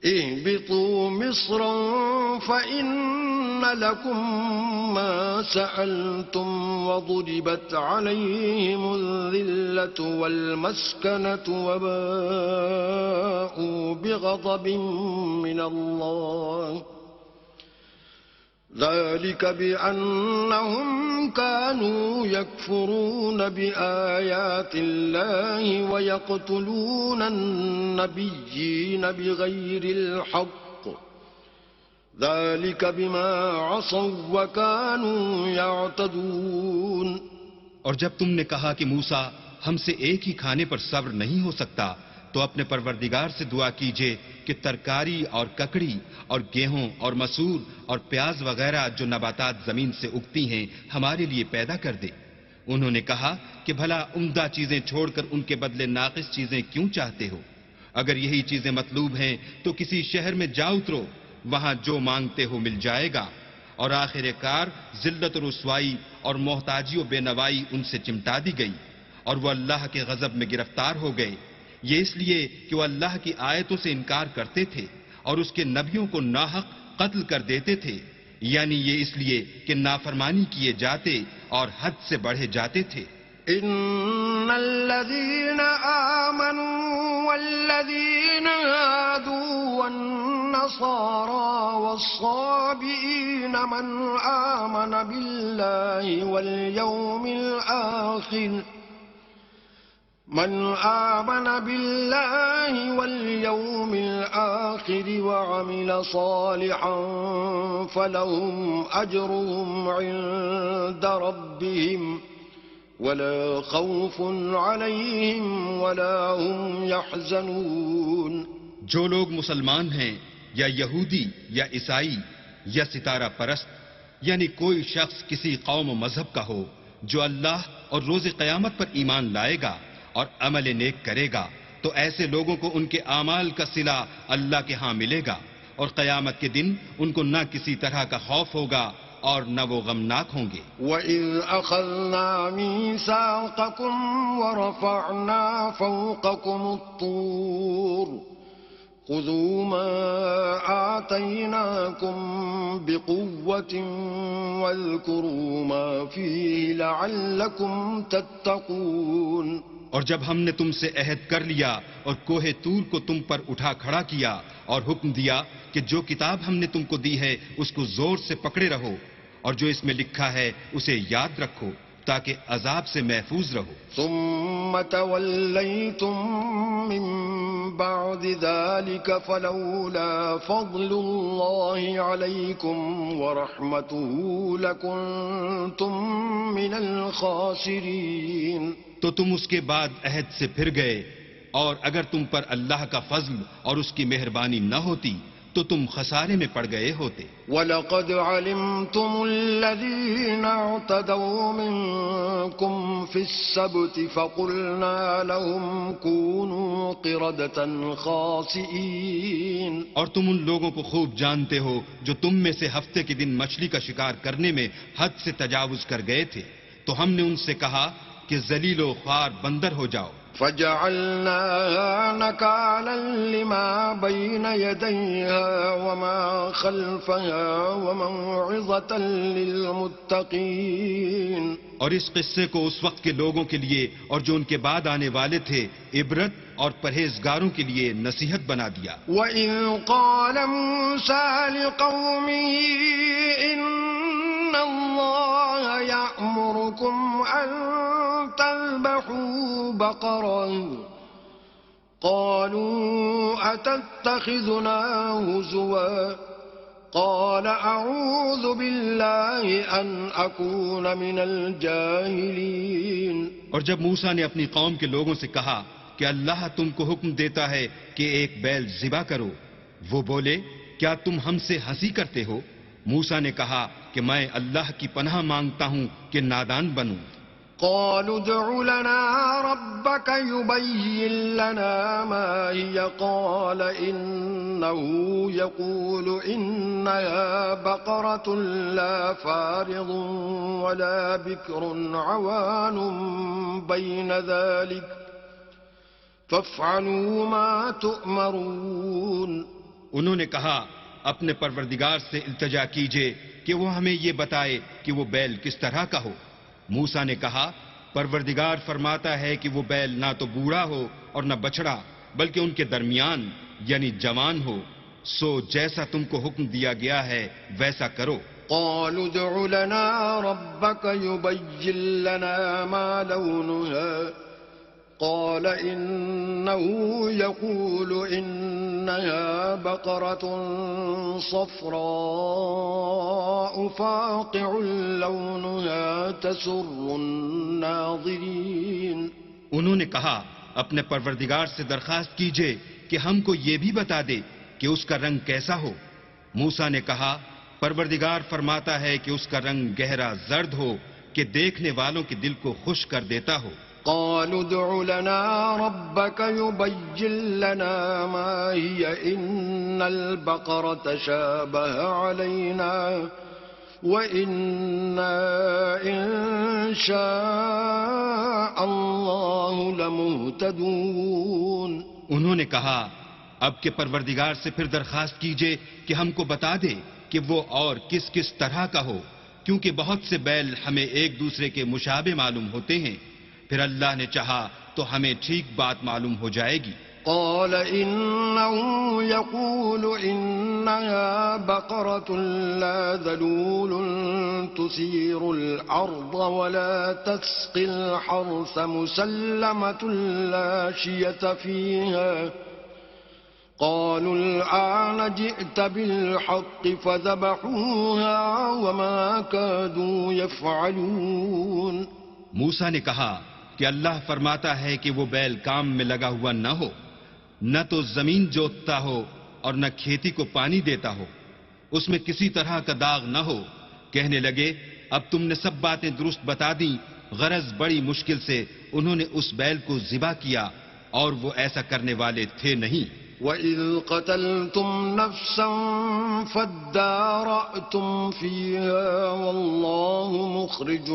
اهبطوا مصرا فإن لكم ما سألتم وضربت عليهم الذلة والمسكنة وباءوا بغضب من الله ذلك بأنهم كانوا يكفرون بآيات الله ويقتلون النبيين بغير الحق ذلك بما عصوا وكانوا يعتدون۔ اور جب تم نے کہا کہ موسیٰ ہم سے ایک ہی کھانے پر صبر نہیں ہو سکتا تو اپنے پروردگار سے دعا کیجئے کہ ترکاری اور ککڑی اور گیہوں اور مسور اور پیاز وغیرہ جو نباتات زمین سے اگتی ہیں ہمارے لیے پیدا کر دے۔ انہوں نے کہا کہ بھلا عمدہ چیزیں چھوڑ کر ان کے بدلے ناقص چیزیں کیوں چاہتے ہو؟ اگر یہی چیزیں مطلوب ہیں تو کسی شہر میں جا اترو، وہاں جو مانگتے ہو مل جائے گا، اور آخر کار ذلت و رسوائی اور محتاجی و بے نوائی ان سے چمٹا دی گئی، اور وہ اللہ کے غضب میں گرفتار ہو گئے، یہ اس لیے کہ وہ اللہ کی آیتوں سے انکار کرتے تھے اور اس کے نبیوں کو ناحق قتل کر دیتے تھے، یعنی یہ اس لیے کہ نافرمانی کیے جاتے اور حد سے بڑھے جاتے تھے۔ ان الذين آمنوا والذين هادوا والنصارى والصابئين من آمن بالله واليوم الآخر وعمل صالحا فلهم أجرهم عند ربهم ولا خوف عليهم ولا هم يحزنون۔ جو لوگ مسلمان ہیں یا یہودی یا عیسائی یا ستارہ پرست، یعنی کوئی شخص کسی قوم و مذہب کا ہو جو اللہ اور روز قیامت پر ایمان لائے گا اور عمل نیک کرے گا، تو ایسے لوگوں کو ان کے اعمال کا صلہ اللہ کے ہاں ملے گا، اور قیامت کے دن ان کو نہ کسی طرح کا خوف ہوگا اور نہ وہ غمناک ہوں گے۔ وَإِذْ أَخَذْنَا مِيثَاقَكُمْ وَرَفَعْنَا فَوْقَكُمُ الطُّورَ خُذُوا مَا آتَيْنَاكُمْ بِقُوَّةٍ وَاذْكُرُوا مَا فِيهِ لَعَلَّكُمْ تَتَّقُونَ۔ اور جب ہم نے تم سے عہد کر لیا اور کوہ طور کو تم پر اٹھا کھڑا کیا اور حکم دیا کہ جو کتاب ہم نے تم کو دی ہے اس کو زور سے پکڑے رہو، اور جو اس میں لکھا ہے اسے یاد رکھو تاکہ عذاب سے محفوظ رہو۔ ثم توليتم من بعد ذلك فلولا فضل الله عليكم ورحمته لكنتم من الخاسرين۔ تو تم اس کے بعد عہد سے پھر گئے، اور اگر تم پر اللہ کا فضل اور اس کی مہربانی نہ ہوتی تو تم خسارے میں پڑ گئے ہوتے۔ وَلَقَدْ عَلِمْتُمُ الَّذِينَ اعْتَدَوْا مِنكُمْ فِي السَّبْتِ فَقُلْنَا لَهُمْ كُونُوا قِرَدَةً خَاسِئِينَ۔ اور تم ان لوگوں کو خوب جانتے ہو جو تم میں سے ہفتے کے دن مچھلی کا شکار کرنے میں حد سے تجاوز کر گئے تھے، تو ہم نے ان سے کہا کہ ذلیل و خوار بندر ہو جاؤ۔ فَجَعَلْنَاهَا نَكَالًا لِمَا بَيْنَ يَدَيْهَا وَمَا خَلْفَهَا وَمَوْعِظَةً لِلْمُتَّقِينَ۔ اور اس قصے کو اس وقت کے لوگوں کے لیے اور جو ان کے بعد آنے والے تھے عبرت اور پرہیزگاروں کے لیے نصیحت بنا دیا۔ وَإِذْ قَالَ مُوسَىٰ لِقَوْمِهِ إِنَّ اللَّهَ يَأْمُرُكُمْ أَن تَذْبَحُوا بَقَرَةً قَالُوا أَتَتَّخِذُنَا هُزُوًا قَالَ أَعُوذُ بِاللَّهِ أَنْ أَكُونَ مِنَ الْجَاهِلِينَ۔ اور جب موسیٰ نے اپنی قوم کے لوگوں سے کہا کہ اللہ تم کو حکم دیتا ہے کہ ایک بیل ذبح کرو، وہ بولے کیا تم ہم سے ہنسی کرتے ہو؟ موسیٰ نے کہا کہ میں اللہ کی پناہ مانگتا ہوں کہ نادان بنوں۔ قالوا ادع لنا ربك يبين لنا ما هي قال إنه يقول إنها بقرة لا فارض ولا بكر عوان بين ذلك فافعلوا ما تؤمرون۔ انہوں نے کہا اپنے پروردگار سے التجا کیجئے کہ وہ ہمیں یہ بتائے کہ وہ بیل کس طرح کا ہو۔ موسیٰ نے کہا پروردگار فرماتا ہے کہ وہ بیل نہ تو بوڑھا ہو اور نہ بچڑا بلکہ ان کے درمیان یعنی جوان ہو، سو جیسا تم کو حکم دیا گیا ہے ویسا کرو۔ قالوا ادع لنا ربك يبين لنا ما لونها قال إنه يقول إنها بقرة صفراء فاقع لونها تسر الناظرين۔ انہوں نے کہا اپنے پروردگار سے درخواست کیجئے کہ ہم کو یہ بھی بتا دے کہ اس کا رنگ کیسا ہو۔ موسیٰ نے کہا پروردگار فرماتا ہے کہ اس کا رنگ گہرا زرد ہو کہ دیکھنے والوں کے دل کو خوش کر دیتا ہو۔ قالوا ادع لنا ربك يبين لنا ما هي إن البقرة شابه علينا وإنا إن شاء الله لمهتدون. انہوں نے کہا اب کہ پروردگار سے پھر درخواست کیجئے کہ ہم کو بتا دے کہ وہ اور کس کس طرح کا ہو، کیونکہ بہت سے بیل ہمیں ایک دوسرے کے مشابہ معلوم ہوتے ہیں، پھر اللہ نے چاہا تو ہمیں ٹھیک بات معلوم ہو جائے گی. قال إنه يقول إنها بقرة لا ذلول تثير الأرض ولا تسقي الحرث مسلمة لا شية فيها. قالوا الآن جئت بالحق فذبحوها وما كادوا يفعلون. موسیٰ نے کہا کہ اللہ فرماتا ہے کہ وہ بیل کام میں لگا ہوا نہ ہو، نہ تو زمین جوتتا ہو اور نہ کھیتی کو پانی دیتا ہو، اس میں کسی طرح کا داغ نہ ہو. کہنے لگے اب تم نے سب باتیں درست بتا دیں، غرض بڑی مشکل سے انہوں نے اس بیل کو ذبح کیا اور وہ ایسا کرنے والے تھے نہیں. وَإِذْ قَتَلْتُمْ نَفْسًا فَادَّارَأْتُمْ فِيهَا وَاللَّهُ مُخْرِجٌ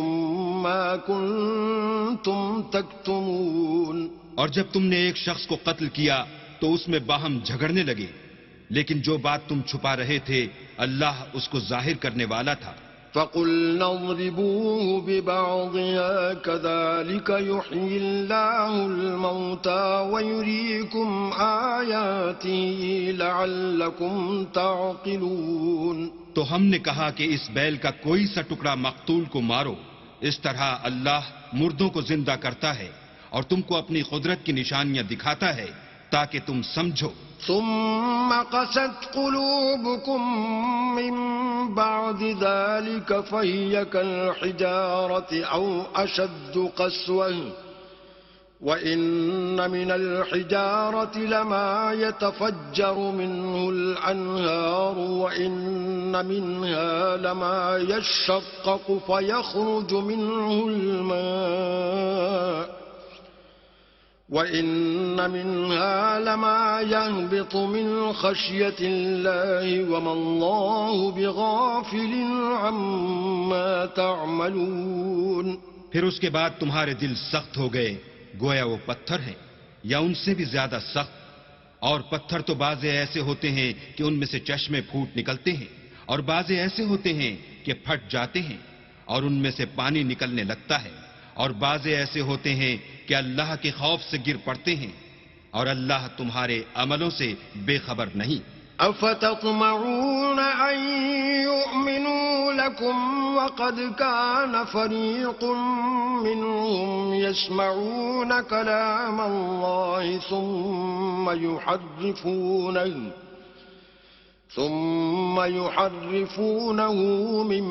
مَا كُنْتُمْ تَكْتُمُونَ. اور جب تم نے ایک شخص کو قتل کیا تو اس میں باہم جھگڑنے لگے، لیکن جو بات تم چھپا رہے تھے اللہ اس کو ظاہر کرنے والا تھا. فَقُلْنَا اضْرِبُوهُ بِبَعْضِهَا كَذَلِكَ يُحْيِي اللَّهُ الْمَوْتَى وَيُرِيكُمْ آيَاتِهِ لَعَلَّكُمْ تَعْقِلُونَ. تو ہم نے کہا کہ اس بیل کا کوئی سا ٹکڑا مقتول کو مارو، اس طرح اللہ مردوں کو زندہ کرتا ہے اور تم کو اپنی قدرت کی نشانیاں دکھاتا ہے تاکہ تم سمجھو. ثم قست قلوبكم من بعد ذلك فهي كالحجارة أو أشد قسوة وإن من الحجارة لما يتفجر منه الأنهار وإن منها لما يشقق فيخرج منه الماء وَإِنَّ مِنْهَا لَمَا يَهْبِطُ مِنْ خَشْيَةِ اللَّهِ وَمَا اللَّهُ بِغَافِلٍ عَمَّا تَعْمَلُونَ. پھر اس کے بعد تمہارے دل سخت ہو گئے گویا وہ پتھر ہیں یا ان سے بھی زیادہ سخت، اور پتھر تو بعضے ایسے ہوتے ہیں کہ ان میں سے چشمے پھوٹ نکلتے ہیں اور بعضے ایسے ہوتے ہیں کہ پھٹ جاتے ہیں اور ان میں سے پانی نکلنے لگتا ہے، اور بعضے ایسے ہوتے ہیں کہ اللہ کے خوف سے گر پڑتے ہیں اور اللہ تمہارے عملوں سے بے خبر نہیں. أفتطمعون أن يؤمنوا لكم وقد كان فريق منهم يسمعون كلام الله ثم يحرفونه من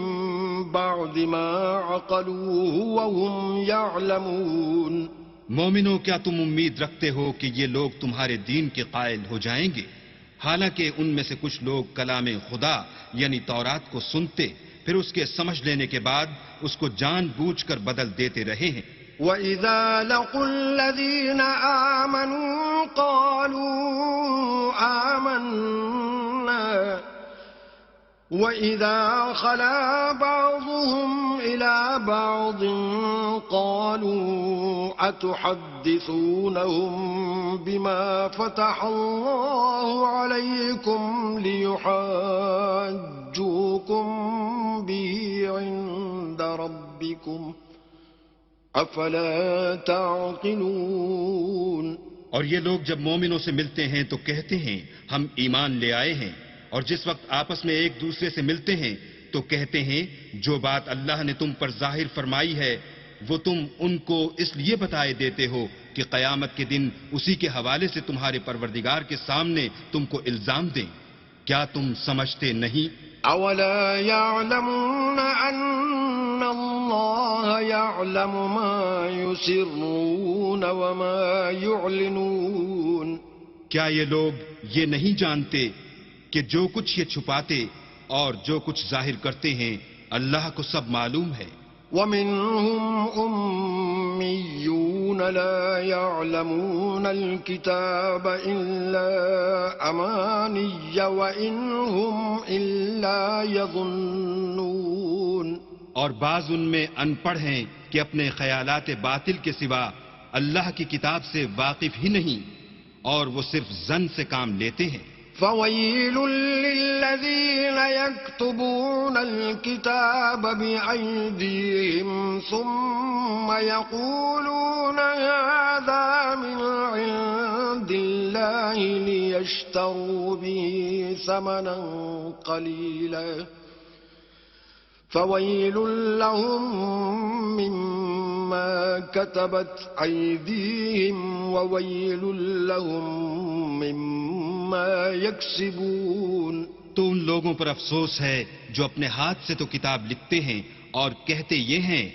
بعد ما عقلوه وهم يعلمون. مومنوں کیا تم امید رکھتے ہو کہ یہ لوگ تمہارے دین کے قائل ہو جائیں گے، حالانکہ ان میں سے کچھ لوگ کلام خدا یعنی تورات کو سنتے پھر اس کے سمجھ لینے کے بعد اس کو جان بوجھ کر بدل دیتے رہے ہیں. وَإِذَا لَقُوا الَّذِينَ آمَنُوا قَالُوا آمَنَّا وَإِذَا خَلَا بَعْضُهُمْ إِلَى بَعْضٍ قَالُوا أَتُحَدِّثُونَهُم بِمَا فَتَحَ اللَّهُ عَلَيْكُمْ لِيُحَاجُّوكُم بِهِ عِندَ رَبِّكُمْ افلا تعقلون. اور یہ لوگ جب مومنوں سے ملتے ہیں تو کہتے ہیں ہم ایمان لے آئے ہیں، اور جس وقت آپس میں ایک دوسرے سے ملتے ہیں تو کہتے ہیں جو بات اللہ نے تم پر ظاہر فرمائی ہے وہ تم ان کو اس لیے بتائے دیتے ہو کہ قیامت کے دن اسی کے حوالے سے تمہارے پروردگار کے سامنے تم کو الزام دیں. کیا تم سمجھتے نہیں؟ اولا يعلمون ان اللہ يعلم ما يسرون وما يعلنون. کیا یہ لوگ یہ نہیں جانتے کہ جو کچھ یہ چھپاتے اور جو کچھ ظاہر کرتے ہیں اللہ کو سب معلوم ہے؟ ومنهم أميون لا يعلمون الكتاب إلا أماني وإن هم إلا يظنون. اور بعض ان میں ان پڑھ ہیں کہ اپنے خیالات باطل کے سوا اللہ کی کتاب سے واقف ہی نہیں، اور وہ صرف ظن سے کام لیتے ہیں. فويل للذين يكتبون الكتاب بأيديهم ثم يقولون هذا من عند الله ليشتروا به ثمنا قليلا فويل لهم مما كتبت أيديهم وويل لهم مما يكسبون. تو ان لوگوں پر افسوس ہے جو اپنے ہاتھ سے تو کتاب لکھتے ہیں اور کہتے یہ ہیں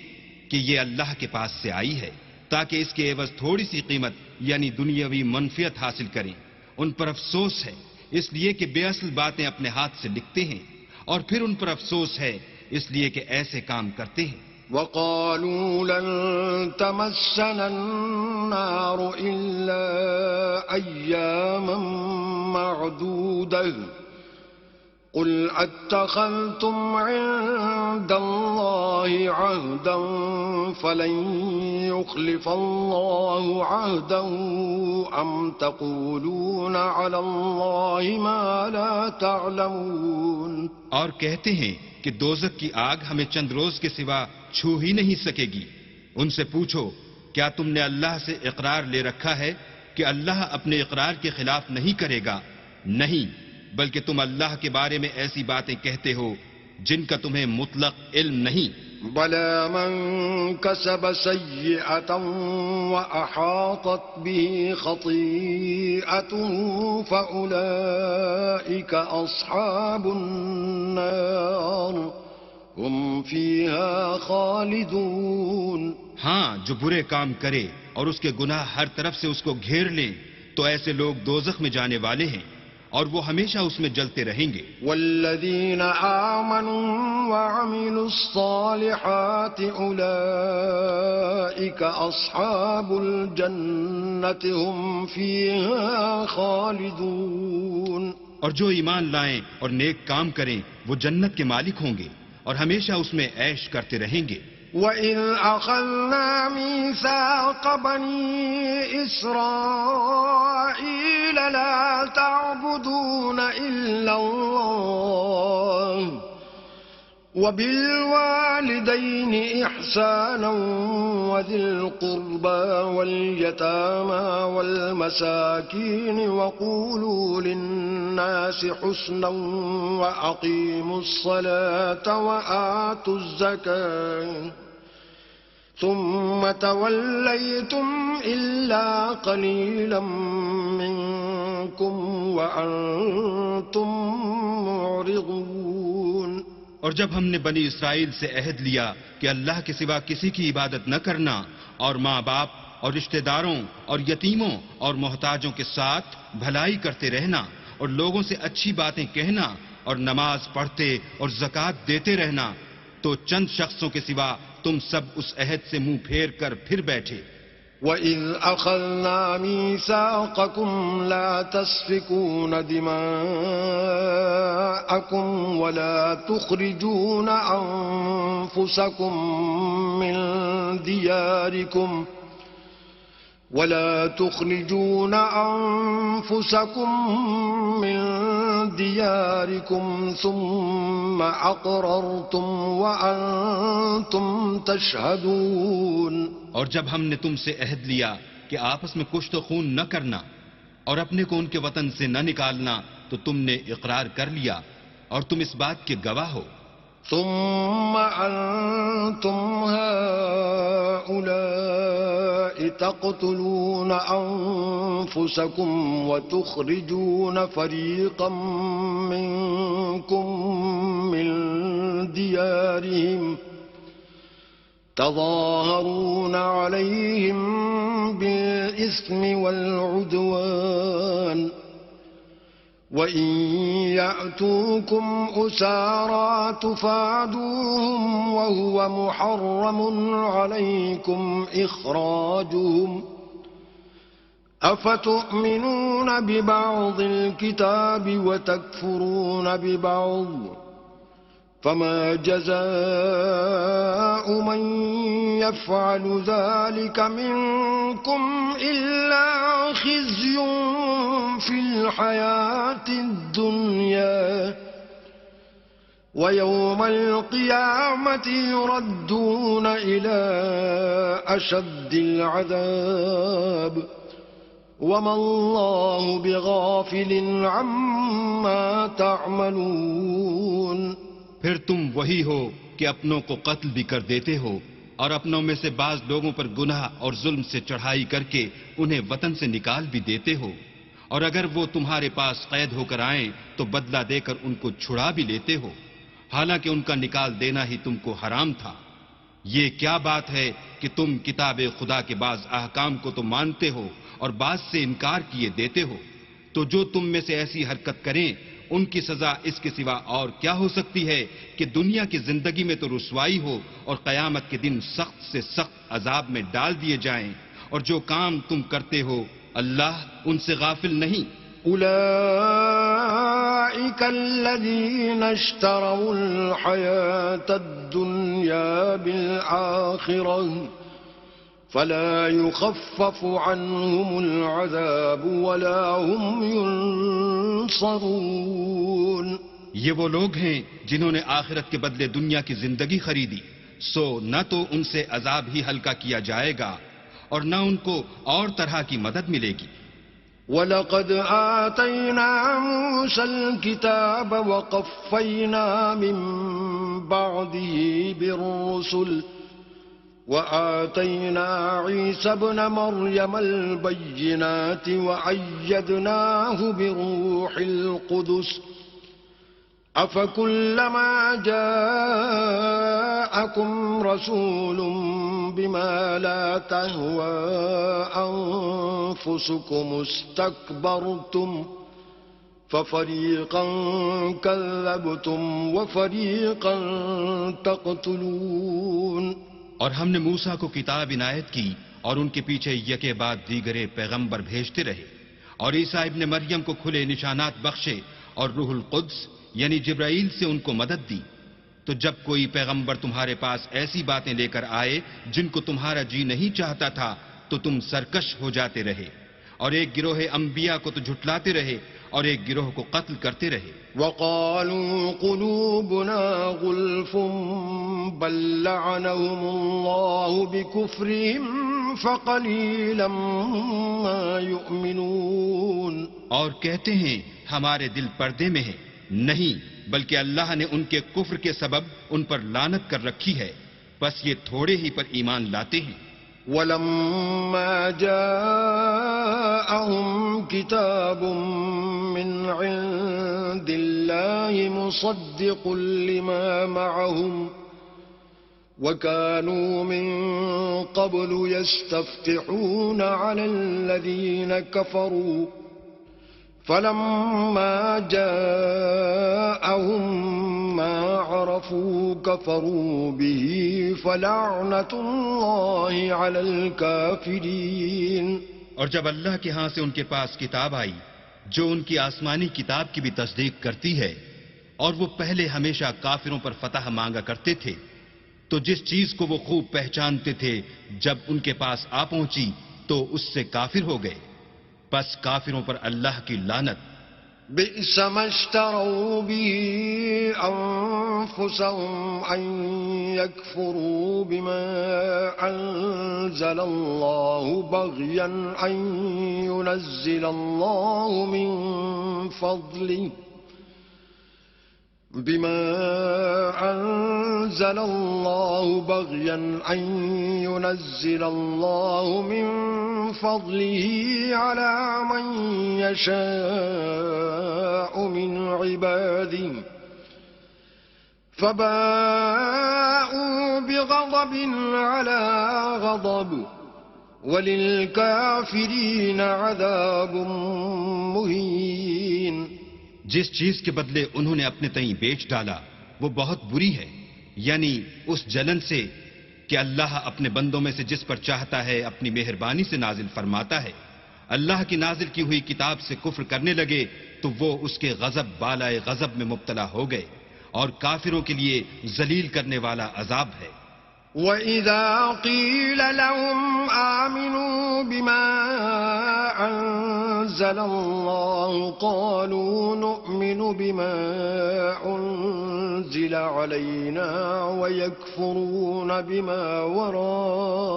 کہ یہ اللہ کے پاس سے آئی ہے تاکہ اس کے عوض تھوڑی سی قیمت یعنی دنیاوی منفعت حاصل کریں. ان پر افسوس ہے اس لیے کہ بے اصل باتیں اپنے ہاتھ سے لکھتے ہیں، اور پھر ان پر افسوس ہے اس لیے کہ ایسے کام کرتے ہیں. وقالوا لن تمسنا النار إلا أياما معدودة قل اتخذتم عند الله عهدا فلن يخلف الله عهده أم تقولون على الله ما لا تعلمون. اور کہتے ہیں کہ دوزخ کی آگ ہمیں چند روز کے سوا چھو ہی نہیں سکے گی. ان سے پوچھو کیا تم نے اللہ سے اقرار لے رکھا ہے کہ اللہ اپنے اقرار کے خلاف نہیں کرے گا؟ نہیں، بلکہ تم اللہ کے بارے میں ایسی باتیں کہتے ہو جن کا تمہیں مطلق علم نہیں. بلى من كسب سيئة وأحاطت به خطيئته فأولئك أصحاب النار هم فيها خالدون. ہاں، جو برے کام کرے اور اس کے گناہ ہر طرف سے اس کو گھیر لیں تو ایسے لوگ دوزخ میں جانے والے ہیں اور وہ ہمیشہ اس میں جلتے رہیں گے. والذین آمنوا وعملوا الصالحات اولئک اصحاب الجنة هم فیہا خالدون. اور جو ایمان لائیں اور نیک کام کریں وہ جنت کے مالک ہوں گے اور ہمیشہ اس میں عیش کرتے رہیں گے. وَإِذْ أَخَذْنَا مِيثَاقَ بَنِي إِسْرَائِيلَ لَا تَعْبُدُونَ إِلَّا اللَّهَ وَبِالْوَالِدَيْنِ إِحْسَانًا وَذِي الْقُرْبَى وَالْيَتَامَى وَالْمَسَاكِينِ وَقُولُوا لِلنَّاسِ حُسْنًا وَأَقِيمُوا الصَّلَاةَ وَآتُوا الزَّكَاةَ ثم توليتم إلا قليلا منكم وأنتم معرضون. اور جب ہم نے بنی اسرائیل سے عہد لیا کہ اللہ کے سوا کسی کی عبادت نہ کرنا اور ماں باپ اور رشتہ داروں اور یتیموں اور محتاجوں کے ساتھ بھلائی کرتے رہنا اور لوگوں سے اچھی باتیں کہنا اور نماز پڑھتے اور زکوٰۃ دیتے رہنا، تو چند شخصوں کے سوا تم سب اس عہد سے منہ پھیر کر پھر بیٹھے. وَإِذْ أَخَذْنَا مِيثَاقَكُمْ لَا تَسْفِكُونَ دِمَاءَكُمْ وَلَا تُخْرِجُونَ أَنفُسَكُمْ مِنْ دِيَارِكُمْ ثُمَّ أَقْرَرْتُمْ وَأَنْتُمْ تَشْهَدُونَ. اور جب ہم نے تم سے عہد لیا کہ آپس میں کشت و خون نہ کرنا اور اپنے کو ان کے وطن سے نہ نکالنا تو تم نے اقرار کر لیا اور تم اس بات کے گواہ ہو. ثم أنتم هؤلاء تقتلون أنفسكم وتخرجون فريقا منكم من ديارهم تظاهرون عليهم بالإثم والعدوان وَإِن يَأْتُوكُمْ أُسَارَىٰ تُفَادُوهُمْ وَهُوَ مُحَرَّمٌ عَلَيْكُمْ إِخْرَاجُهُمْ أَفَتُؤْمِنُونَ بِبَعْضِ الْكِتَابِ وَتَكْفُرُونَ بِبَعْضٍ فَمَا جَزَاءُ مَن يَفْعَلُ ذَلِكَ مِنكُمْ إِلَّا خِزْيٌ فِي الْحَيَاةِ الدُّنْيَا وَيَوْمَ الْقِيَامَةِ يُرَدُّونَ إِلَىٰ أَشَدِّ الْعَذَابِ وَمَا اللَّهُ بِغَافِلٍ عَمَّا تَعْمَلُونَ۔ پھر تم وہی ہو کہ اپنوں کو قتل بھی کر دیتے ہو اور اپنوں میں سے بعض لوگوں پر گناہ اور ظلم سے چڑھائی کر کے انہیں وطن سے نکال بھی دیتے ہو، اور اگر وہ تمہارے پاس قید ہو کر آئیں تو بدلہ دے کر ان کو چھڑا بھی لیتے ہو، حالانکہ ان کا نکال دینا ہی تم کو حرام تھا۔ یہ کیا بات ہے کہ تم کتاب خدا کے بعض احکام کو تو مانتے ہو اور بعض سے انکار کیے دیتے ہو، تو جو تم میں سے ایسی حرکت کریں ان کی سزا اس کے سوا اور کیا ہو سکتی ہے کہ دنیا کی زندگی میں تو رسوائی ہو اور قیامت کے دن سخت سے سخت عذاب میں ڈال دیے جائیں، اور جو کام تم کرتے ہو اللہ ان سے غافل نہیں۔ أولئك الذين اشتروا الحياة الدنيا بالآخرة فلا يخفف عنهم العذاب ولا هم ينصرون۔ یہ وہ لوگ ہیں جنہوں نے آخرت کے بدلے دنیا کی زندگی خریدی، سو نہ تو ان سے عذاب ہی ہلکا کیا جائے گا اور نہ ان کو اور طرح کی مدد ملے گی۔ وَلَقَدْ آتَيْنَا مُوسَى الْكِتَابَ وَقَفَّيْنَا مِن بَعْدِهِ بِالرُّسُلِ وَآتَيْنَا عِيسَى ابْنَ مَرْيَمَ الْبَيِّنَاتِ وَأَيَّدْنَاهُ بِرُوحِ الْقُدُسِ أَفَكُلَّمَا جَاءَكُمْ رَسُولٌ بِمَا لَا تَهْوَىٰ أَنفُسُكُمُ اسْتَكْبَرْتُمْ فَفَرِيقًا كَذَّبْتُمْ وَفَرِيقًا تَقْتُلُونَ۔ اور ہم نے موسیٰ کو کتاب عنایت کی اور ان کے پیچھے یکے بعد دیگرے پیغمبر بھیجتے رہے، اور عیسیٰ ابن مریم کو کھلے نشانات بخشے اور روح القدس یعنی جبرائیل سے ان کو مدد دی۔ تو جب کوئی پیغمبر تمہارے پاس ایسی باتیں لے کر آئے جن کو تمہارا جی نہیں چاہتا تھا تو تم سرکش ہو جاتے رہے، اور ایک گروہ انبیاء کو تو جھٹلاتے رہے اور ایک گروہ کو قتل کرتے رہے۔ وَقَالُوا قُلُوبُنَا غُلْفٌ بَل لَّعَنَهُمُ اللَّهُ بِكُفْرِهِمْ فَقَلِيلًا مَّا يُؤْمِنُونَ۔ اور کہتے ہیں ہمارے دل پردے میں ہیں، نہیں بلکہ اللہ نے ان کے کفر کے سبب ان پر لعنت کر رکھی ہے، بس یہ تھوڑے ہی پر ایمان لاتے ہیں۔ وَلَمَّا جَاءَهُمْ كِتَابٌ مِّنْ عِندِ اللَّهِ مُصَدِّقٌ لِّمَا مَعَهُمْ وَكَانُوا مِن قَبْلُ يَسْتَفْتِحُونَ عَلَى الَّذِينَ كَفَرُوا فَلَمَّا جَاءَهُم مَّا عَرَفُوا كَفَرُوا بِهِ فَلَعْنَةُ اللَّهِ عَلَى الْكَافِرِينَ۔ اور جب اللہ کے ہاں سے ان کے پاس کتاب آئی جو ان کی آسمانی کتاب کی بھی تصدیق کرتی ہے، اور وہ پہلے ہمیشہ کافروں پر فتح مانگا کرتے تھے، تو جس چیز کو وہ خوب پہچانتے تھے جب ان کے پاس آ پہنچی تو اس سے کافر ہو گئے، بس کافروں پر اللہ کی لعنت۔ بئس ما اشتروا به أنفسهم أن يكفروا بما أنزل الله بغيا أن ينزل الله من فضله على من يشاء من عباده فباءوا بغضب على غضب وللكافرين عذاب مهين۔ جس چیز کے بدلے انہوں نے اپنے تئیں بیچ ڈالا وہ بہت بری ہے، یعنی اس جلن سے کہ اللہ اپنے بندوں میں سے جس پر چاہتا ہے اپنی مہربانی سے نازل فرماتا ہے۔ اللہ کی نازل کی ہوئی کتاب سے کفر کرنے لگے تو وہ اس کے غضب بالائے غضب میں مبتلا ہو گئے، اور کافروں کے لیے ذلیل کرنے والا عذاب ہے۔ وَإِذَا قِيلَ لَهُمْ آمِنُوا بِمَا أَنزَلَ اللَّهُ قَالُوا نُؤْمِنُ بِمَا أُنزِلَ عَلَيْنَا وَيَكْفُرُونَ بِمَا وَرَاءَهُ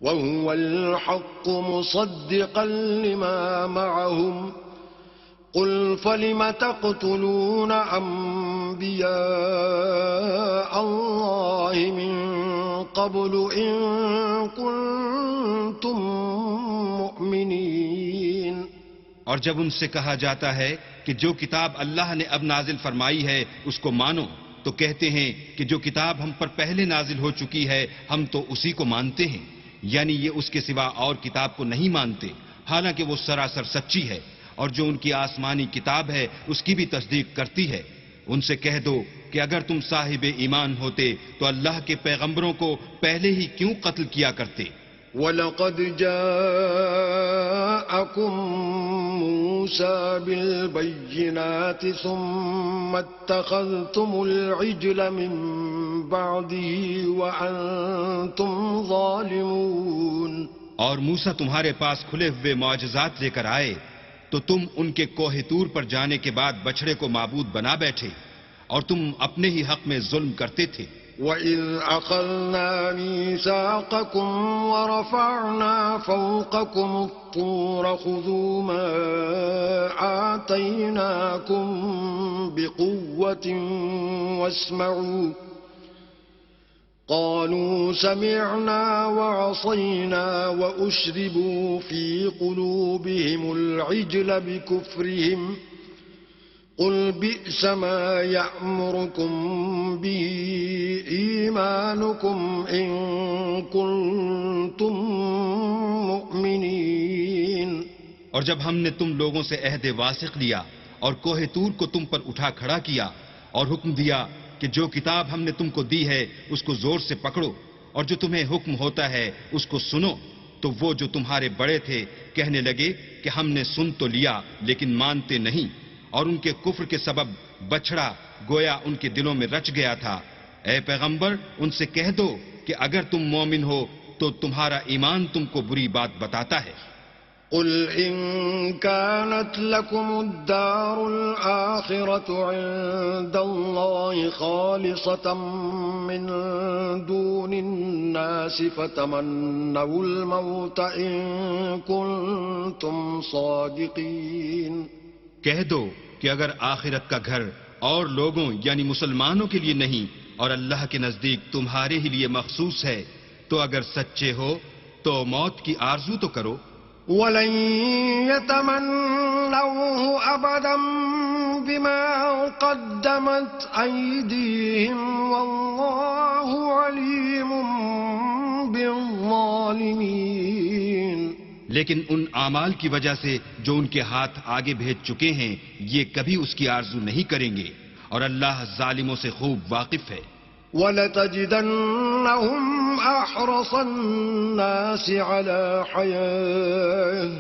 وَهُوَ الْحَقُّ مُصَدِّقًا لِمَا مَعَهُمْ قل فلم تقتلون أنبياء الله من قبل إن كنتم مؤمنين۔ اور جب ان سے کہا جاتا ہے کہ جو کتاب اللہ نے اب نازل فرمائی ہے اس کو مانو، تو کہتے ہیں کہ جو کتاب ہم پر پہلے نازل ہو چکی ہے ہم تو اسی کو مانتے ہیں، یعنی یہ اس کے سوا اور کتاب کو نہیں مانتے، حالانکہ وہ سراسر سچی ہے، اور جو ان کی آسمانی کتاب ہے اس کی بھی تصدیق کرتی ہے۔ ان سے کہہ دو کہ اگر تم صاحب ایمان ہوتے تو اللہ کے پیغمبروں کو پہلے ہی کیوں قتل کیا کرتے؟ وَلَقَدْ جَاءَكُم مُوسَىٰ بِالْبَيِّنَاتِ ثُمَّ اتَّخَذْتُمُ الْعِجْلَ مِن بَعْدِهِ وَأَنتُمْ ظَالِمُونَ۔ اور موسیٰ تمہارے پاس کھلے ہوئے معجزات لے کر آئے تو تم ان کے کوہ طور پر جانے کے بعد بچڑے کو معبود بنا بیٹھے، اور تم اپنے ہی حق میں ظلم کرتے تھے۔ وَإِذْ أَخَذْنَا مِيثَاقَكُمْ وَرَفَعْنَا فَوْقَكُمُ الطُّورَ خُذُوا مَا آتَيْنَاكُمْ بِقُوَّةٍ وَاسْمَعُوا قالوا سمعنا وعصينا وأشربوا في قلوبهم العجل بكفرهم قل بئس ما يأمركم به إيمانكم إن كنتم مؤمنين۔ اور جب ہم نے تم لوگوں سے عہد واثق لیا اور کوہ طور کو تم پر اٹھا کھڑا کیا اور حکم دیا کہ جو کتاب ہم نے تم کو دی ہے اس کو زور سے پکڑو، اور جو تمہیں حکم ہوتا ہے اس کو سنو، تو وہ جو تمہارے بڑے تھے کہنے لگے کہ ہم نے سن تو لیا لیکن مانتے نہیں، اور ان کے کفر کے سبب بچڑا گویا ان کے دلوں میں رچ گیا تھا۔ اے پیغمبر ان سے کہہ دو کہ اگر تم مومن ہو تو تمہارا ایمان تم کو بری بات بتاتا ہے۔ قل إن كانت لكم الدار الآخرة عند الله خالصة من دون الناس فتمنوا الموت إن كنتم صادقين۔ کہہ دو کہ اگر آخرت کا گھر اور لوگوں یعنی مسلمانوں کے لیے نہیں اور اللہ کے نزدیک تمہارے ہی لیے مخصوص ہے تو اگر سچے ہو تو موت کی آرزو تو کرو۔ وَلَن يَتَمَنَّوْهُ أَبَدًا بِمَا قَدَّمَتْ أَيْدِيهِمْ وَاللَّهُ عَلِيمٌ بِالظَّالِمِينَ۔ لیکن ان اعمال کی وجہ سے جو ان کے ہاتھ آگے بھیج چکے ہیں یہ کبھی اس کی آرزو نہیں کریں گے، اور اللہ ظالموں سے خوب واقف ہے۔ وَلَتَجِدَنَّهُمْ أَحْرَصَ النَّاسِ عَلَى حَيَاةٍ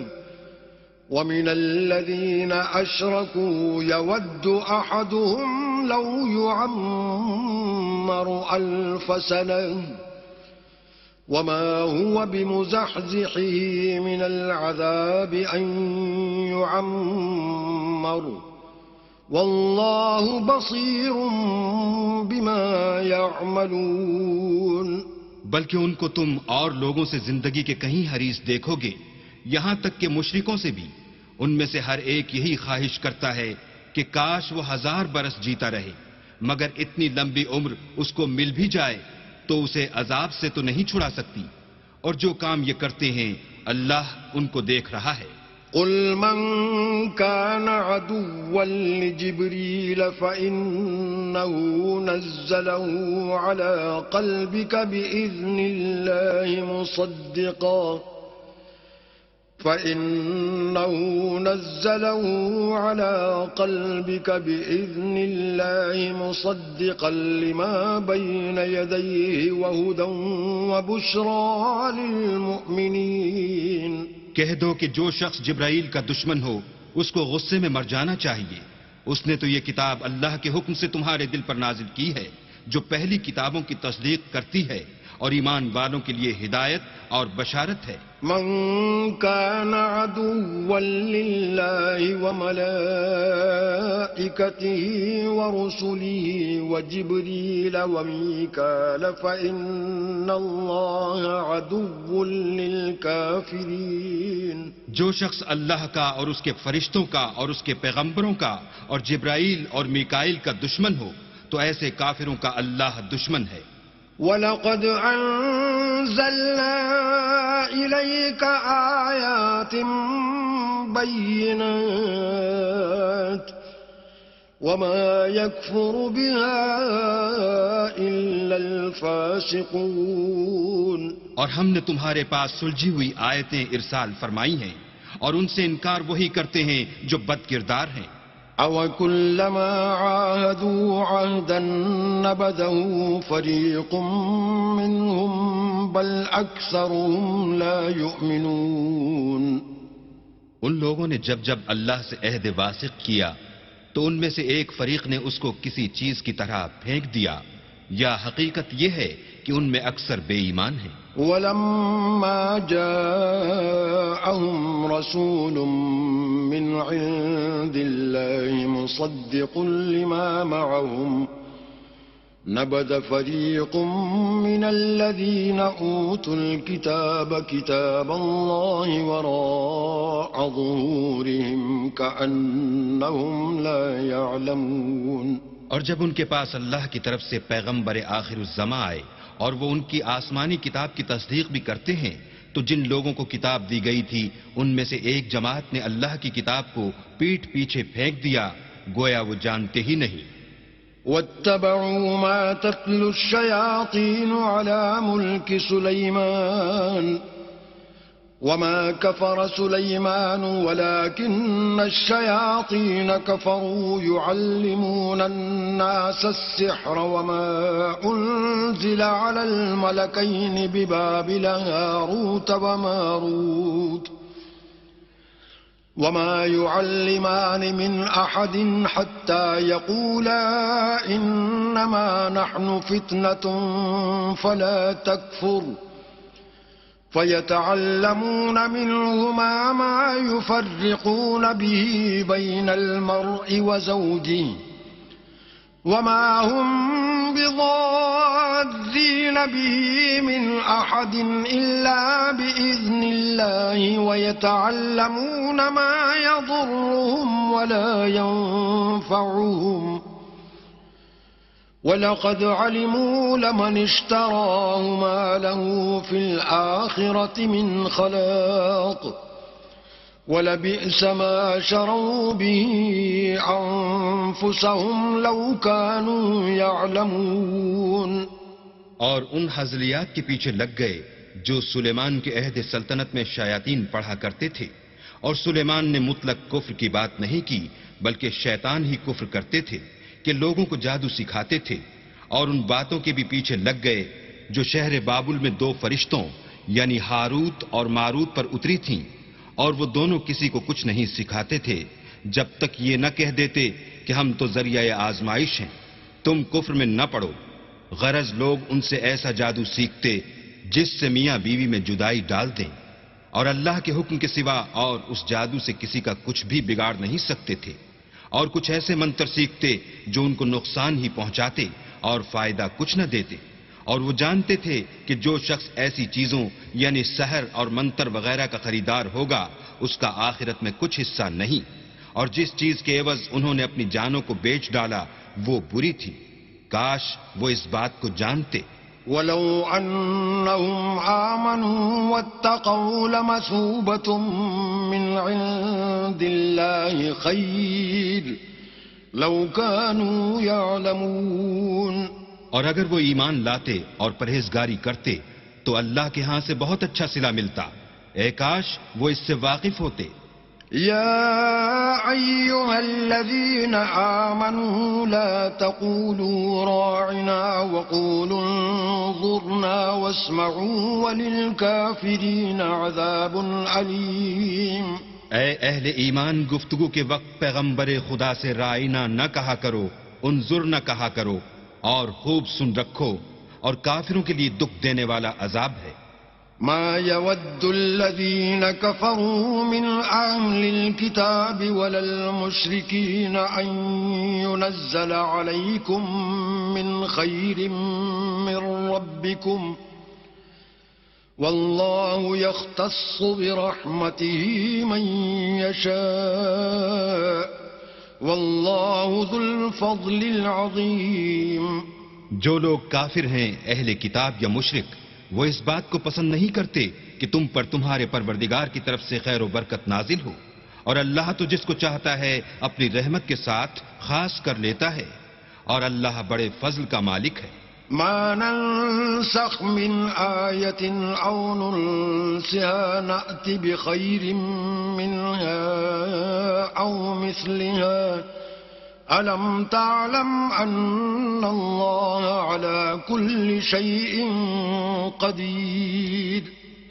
وَمِنَ الَّذِينَ أَشْرَكُوا يَوَدُّ أَحَدُهُمْ لَوْ يُعَمَّرُ أَلْفَ سَنَةٍ وَمَا هُوَ بِمُزَحْزِحِهِ مِنَ الْعَذَابِ أَن يُعَمَّرَ واللہ بصیر بما یعملون۔ بلکہ ان کو تم اور لوگوں سے زندگی کے کہیں حریص دیکھو گے، یہاں تک کہ مشرکوں سے بھی۔ ان میں سے ہر ایک یہی خواہش کرتا ہے کہ کاش وہ 1000 برس جیتا رہے، مگر اتنی لمبی عمر اس کو مل بھی جائے تو اسے عذاب سے تو نہیں چھڑا سکتی، اور جو کام یہ کرتے ہیں اللہ ان کو دیکھ رہا ہے۔ قل من كان عدوا لجبريل فإنه نزله على قلبك بإذن الله فإنه نزله على قلبك بإذن الله مصدقا لما بين يديه وهدى وبشرى للمؤمنين. کہہ دو کہ جو شخص جبرائیل کا دشمن ہو اس کو غصے میں مر جانا چاہیے. اس نے تو یہ کتاب اللہ کے حکم سے تمہارے دل پر نازل کی ہے جو پہلی کتابوں کی تصدیق کرتی ہے اور ایمان والوں کے لیے ہدایت اور بشارت ہے. من كان عدوا لله وملائكته ورسله وجبريل وميكال فإن الله عدو للكافرين. جو شخص اللہ کا اور اس کے فرشتوں کا اور اس کے پیغمبروں کا اور جبرائیل اور میکائیل کا دشمن ہو تو ایسے کافروں کا اللہ دشمن ہے. وَلَقَدْ أَنزَلْنَا إِلَيْكَ آيَاتٍ بَيِّنَاتٍ وَمَا يَكْفُرُ بِهَا إِلَّا الْفَاسِقُونَ. اور ہم نے تمہارے پاس سلجھی ہوئی آیتیں ارسال فرمائی ہیں اور ان سے انکار وہی کرتے ہیں جو بد کردار ہیں. أَوَكُلَّمَا عَاهَدُوا عَهْدًا نَبَذَهُ فَرِيقٌ مِّنْهُمْ بَلْ أَكْثَرُهُمْ لَا يُؤْمِنُونَ. ان لوگوں نے جب جب اللہ سے عہد واثق کیا تو ان میں سے ایک فریق نے اس کو کسی چیز کی طرح پھینک دیا یا حقیقت یہ ہے کہ ان میں اکثر بے ایمان ہیں. وَلَمَّا جَاءَهُمْ رَسُولٌ مِّنْ عِندِ اللَّهِ مُصَدِّقٌ لِّمَا مَعَهُمْ نَبَذَ فَرِيقٌ مِّنَ الَّذِينَ أُوتُوا الْكِتَابَ كِتَابَ اللَّهِ وَرَاءَ ظُهُورِهِمْ كَأَنَّهُمْ لَا يَعْلَمُونَ. اور جب ان کے پاس اللہ کی طرف سے پیغمبر آخر الزماں آئے اور وہ ان کی آسمانی کتاب کی تصدیق بھی کرتے ہیں تو جن لوگوں کو کتاب دی گئی تھی ان میں سے ایک جماعت نے اللہ کی کتاب کو پیٹھ پیچھے پھینک دیا گویا وہ جانتے ہی نہیں. وَاتَّبَعُوا مَا تَتْلُو الشَّيَاطِينُ عَلَى مُلْكِ سُلَيْمَانَ وَمَا كَفَرَ سُلَيْمَانُ وَلَكِنَّ الشَّيَاطِينَ كَفَرُوا يُعَلِّمُونَ النَّاسَ السِّحْرَ وَمَا أُنزِلَ عَلَى الْمَلَكَيْنِ بِبَابِلَ هَارُوتَ وَمَارُوتَ وَمَا يُعَلِّمَانِ مِنْ أَحَدٍ حَتَّى يَقُولَا إِنَّمَا نَحْنُ فِتْنَةٌ فَلَا تَكْفُرْ فَيَتَعَلَّمُونَ مِنْهُمَا مَا يُفَرِّقُونَ بِهِ بَيْنَ الْمَرْءِ وَزَوْجِهِ وَمَا هُمْ بِضَارِّينَ بِهِ مِنْ أَحَدٍ إِلَّا بِإِذْنِ اللَّهِ وَيَتَعَلَّمُونَ مَا يَضُرُّهُمْ وَلَا يَنفَعُهُمْ وَلَقَدْ عَلِمُوا لَمَنِ اشْتَرَاهُ مَا لَهُ فِي الْآخِرَةِ مِنْ خَلَاقٍ وَلَبِئْسَ مَا شَرَوْا بِهِ أَنفُسَهُمْ لَوْ كَانُوا يَعْلَمُونَ. اور ان حزلیات کے پیچھے لگ گئے جو سلیمان کے عہد سلطنت میں شیاطین پڑھا کرتے تھے اور سلیمان نے مطلق کفر کی بات نہیں کی بلکہ شیطان ہی کفر کرتے تھے کہ لوگوں کو جادو سکھاتے تھے. اور ان باتوں کے بھی پیچھے لگ گئے جو شہر بابل میں دو فرشتوں یعنی ہاروت اور ماروت پر اتری تھیں اور وہ دونوں کسی کو کچھ نہیں سکھاتے تھے جب تک یہ نہ کہہ دیتے کہ ہم تو ذریعہ آزمائش ہیں تم کفر میں نہ پڑو. غرض لوگ ان سے ایسا جادو سیکھتے جس سے میاں بیوی میں جدائی ڈال دیں اور اللہ کے حکم کے سوا اور اس جادو سے کسی کا کچھ بھی بگاڑ نہیں سکتے تھے اور کچھ ایسے منتر سیکھتے جو ان کو نقصان ہی پہنچاتے اور فائدہ کچھ نہ دیتے. اور وہ جانتے تھے کہ جو شخص ایسی چیزوں یعنی سحر اور منتر وغیرہ کا خریدار ہوگا اس کا آخرت میں کچھ حصہ نہیں اور جس چیز کے عوض انہوں نے اپنی جانوں کو بیچ ڈالا وہ بری تھی. کاش وہ اس بات کو جانتے. وَلَوْ أَنَّهُمْ آمَنُوا وَاتَّقَوْا لَمَثُوبَةٌ مِّنْ عِندِ اللَّهِ خَيْرٌ لَوْ كَانُوا يَعْلَمُونَ. اور اگر وہ ایمان لاتے اور پرہیزگاری کرتے تو اللہ کے ہاں سے بہت اچھا صلہ ملتا اے کاش وہ اس سے واقف ہوتے. يا أيها الذين آمنوا لا تقولوا راعنا وقولوا انظرنا واسمعوا وللكافرين عذاب أليم. اے اہل ایمان، گفتگو کے وقت پیغمبر خدا سے رائنا نہ کہا کرو، انظر نہ کہا کرو، اور خوب سن رکھو، اور کافروں کے لیے دکھ دینے والا عذاب ہے. ما يود الذين كفروا من أهل الكتاب ولا المشركين أن ينزل عليكم من خير من ربكم والله يختص برحمته من يشاء والله ذو الفضل العظيم. جو لوگ کافر ہیں، اہل کتاب یا مشرک، وہ اس بات کو پسند نہیں کرتے کہ تم پر تمہارے پروردگار کی طرف سے خیر و برکت نازل ہو، اور اللہ تو جس کو چاہتا ہے اپنی رحمت کے ساتھ خاص کر لیتا ہے، اور اللہ بڑے فضل کا مالک ہے. ما ننسخ من آية أو ننسها نأت بخير منها أو مثلها ألم تعلم أن الله على كل شيء قدير.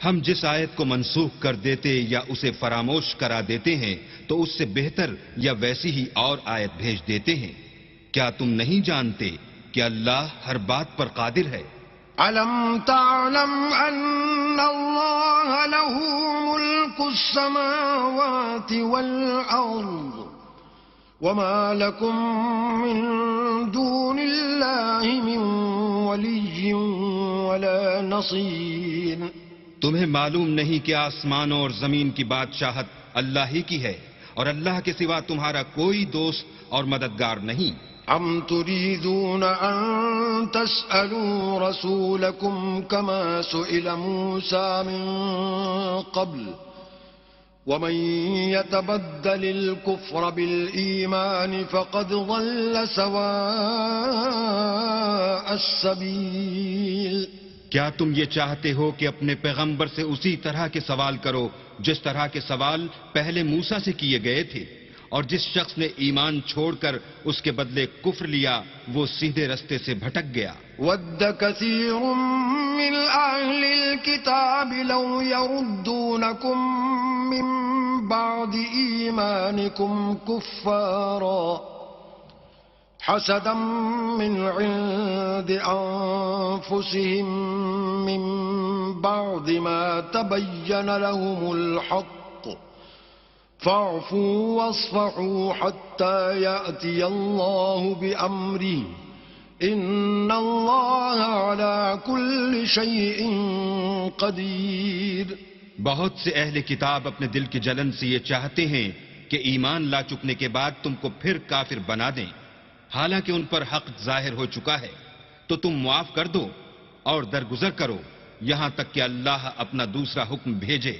ہم جس آیت کو منسوخ کر دیتے یا اسے فراموش کرا دیتے ہیں تو اس سے بہتر یا ویسی ہی اور آیت بھیج دیتے ہیں. کیا تم نہیں جانتے کہ اللہ ہر بات پر قادر ہے؟ ألم تعلم أن الله له ملك السماوات والأرض وما لكم من دون الله من ولي ولا نصير. تمہیں معلوم نہیں کہ آسمانوں اور زمین کی بادشاہت اللہ ہی کی ہے، اور اللہ کے سوا تمہارا کوئی دوست اور مددگار نہیں. أم تريدون أن تسألوا رسولكم كما سئل موسى من قبل ومن يتبدل الكفر بالإيمان فقد ضل سواء السبيل. کیا تم یہ چاہتے ہو کہ اپنے پیغمبر سے اسی طرح کے سوال کرو جس طرح کے سوال پہلے موسیٰ سے کیے گئے تھے، اور جس شخص نے ایمان چھوڑ کر اس کے بدلے کفر لیا وہ سیدھے رستے سے بھٹک گیا. ود كثير من أهل الكتاب لو يردونكم من بعد إيمانكم كفارا حسدا من عند أنفسهم من بعد ما تبين لهم الحق فاعفوا واصفحوا حتى يأتي الله بأمره إن الله على كل شيء قدير. بہت سے اہل کتاب اپنے دل کی جلن سے یہ چاہتے ہیں کہ ایمان لا چکنے کے بعد تم کو پھر کافر بنا دیں، حالانکہ ان پر حق ظاہر ہو چکا ہے. تو تم معاف کر دو اور درگزر کرو یہاں تک کہ اللہ اپنا دوسرا حکم بھیجے.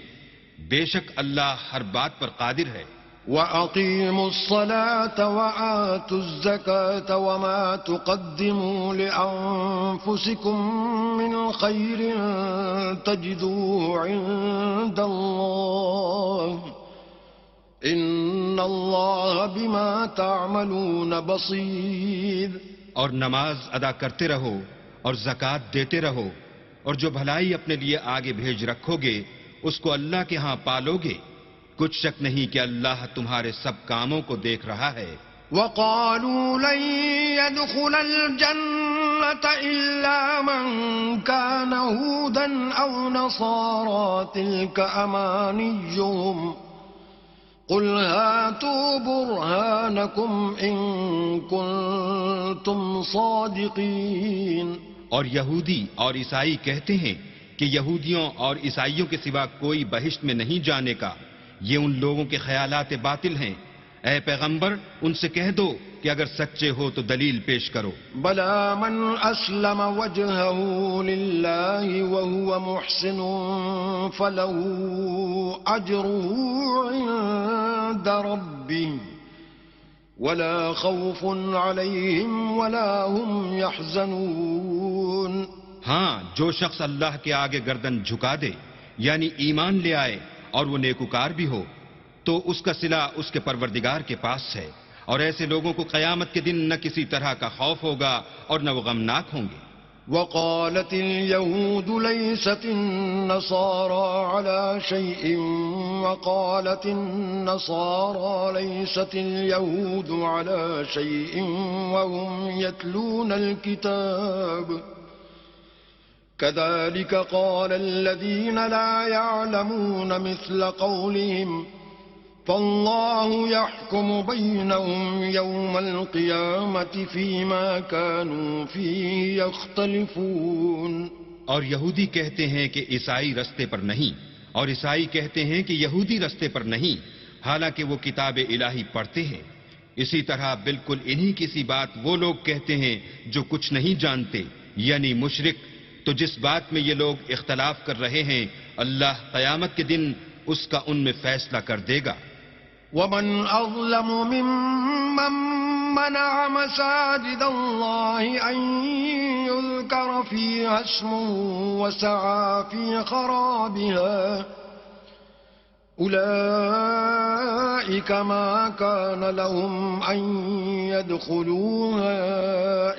بے شک اللہ ہر بات پر قادر ہے. وَأَقِيمُوا الصَّلَاةَ وَآتُوا الزَّكَاةَ وَمَا تُقَدِّمُوا لِأَنفُسِكُم مِّنْ خَيْرٍ تَجِدُوهُ عِندَ اللَّهِ إِنَّ اللَّهَ بِمَا تَعْمَلُونَ بَصِيرٌ. اور نماز ادا کرتے رہو اور زکوٰۃ دیتے رہو، اور جو بھلائی اپنے لیے آگے بھیج رکھو گے اس کو اللہ کے ہاں پالو گے. کچھ شک نہیں کہ اللہ تمہارے سب کاموں کو دیکھ رہا ہے. وَقَالُوا لَن يَدْخُلَ الْجَنَّةَ إِلَّا مَن كَانَ هُودًا أَوْ نَصَارَىٰ تِلْكَ أَمَانِيُّهُمْ قُلْ هَاتُوا بُرْهَانَكُمْ إِن كُنتُمْ صَادِقِينَ. اور یہودی اور عیسائی کہتے ہیں کہ یہودیوں اور عیسائیوں کے سوا کوئی بہشت میں نہیں جانے کا. یہ ان لوگوں کے خیالات باطل ہیں. اے پیغمبر ان سے کہہ دو کہ اگر سچے ہو تو دلیل پیش کرو. بَلَىٰ مَنْ أَسْلَمَ وَجْهَهُ لِلَّهِ وَهُوَ مُحْسِنٌ فَلَهُ أَجْرُهُ عِندَ رَبِّهِ وَلَا خَوْفٌ عَلَيْهِمْ وَلَا هُمْ يَحْزَنُونَ. ہاں، جو شخص اللہ کے آگے گردن جھکا دے یعنی ایمان لے آئے اور وہ نیکوکار بھی ہو تو اس کا صلہ اس کے پروردگار کے پاس ہے، اور ایسے لوگوں کو قیامت کے دن نہ کسی طرح کا خوف ہوگا اور نہ وہ غمناک ہوں گے۔ وقالت اليهود ليست النصارى على شيء وقالت النصارى ليست اليهود على شيء وهم يتلون الكتاب كذلك قال الذين لا يعلمون مثل قولهم فالله يحكم بينهم يوم القيامة فيما كانوا فيه يختلفون۔ اور یہودی کہتے ہیں کہ عیسائی رستے پر نہیں، اور عیسائی کہتے ہیں کہ یہودی رستے پر نہیں، حالانکہ وہ کتاب الہی پڑھتے ہیں۔ اسی طرح بالکل انہی کی سی بات وہ لوگ کہتے ہیں جو کچھ نہیں جانتے، یعنی مشرک۔ تو جس بات میں یہ لوگ اختلاف کر رہے ہیں اللہ قیامت کے دن اس کا ان میں فیصلہ کر دے گا۔ ومن أظلم ممن منع مساجد الله أن يذكر فيها اسمه وسعى في خرابها أولئك ما كان لهم أن يدخلوها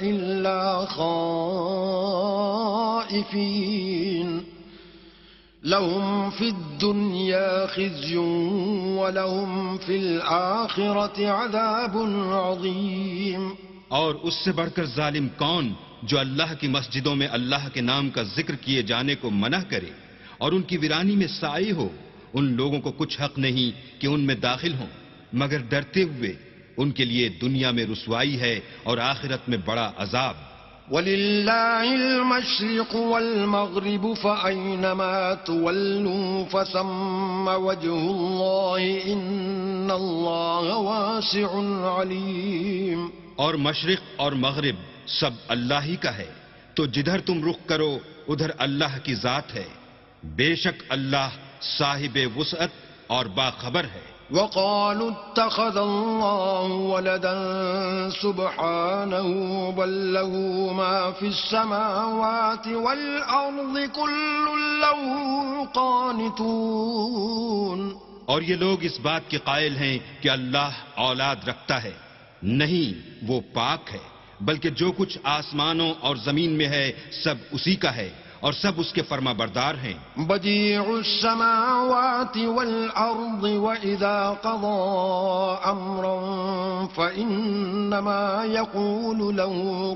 إلا خائفين لهم في الدنيا خزي ولهم في الآخرة عذاب عظيم۔ اور اس سے بڑھ کر ظالم کون جو اللہ کی مسجدوں میں اللہ کے نام کا ذکر کیے جانے کو منع کرے اور ان کی ویرانی میں سائے ہو۔ ان لوگوں کو کچھ حق نہیں کہ ان میں داخل ہوں مگر ڈرتے ہوئے، ان کے لیے دنیا میں رسوائی ہے اور آخرت میں بڑا عذاب۔ وَلِلَّهِ الْمَشْرِقُ وَالْمَغْرِبُ فَأَيْنَمَا تُوَلُّوا فَثَمَّ وَجْهُ اللَّهِ إِنَّ اللَّهَ وَاسِعٌ عَلِيمٌ۔ اور مشرق اور مغرب سب اللہ ہی کا ہے، تو جدھر تم رخ کرو ادھر اللہ کی ذات ہے، بے شک اللہ صاحب وسعت اور باخبر ہے۔ وقالوا اتخذ الله ولدا سبحانه بل له ما في السماوات والأرض كل له قانتون۔ اور یہ لوگ اس بات کے قائل ہیں کہ اللہ اولاد رکھتا ہے، نہیں، وہ پاک ہے، بلکہ جو کچھ آسمانوں اور زمین میں ہے سب اسی کا ہے اور سب اس کے فرما بردار ہیں۔ بدیع السماوات والارض واذا قضى امرا فانما يقول له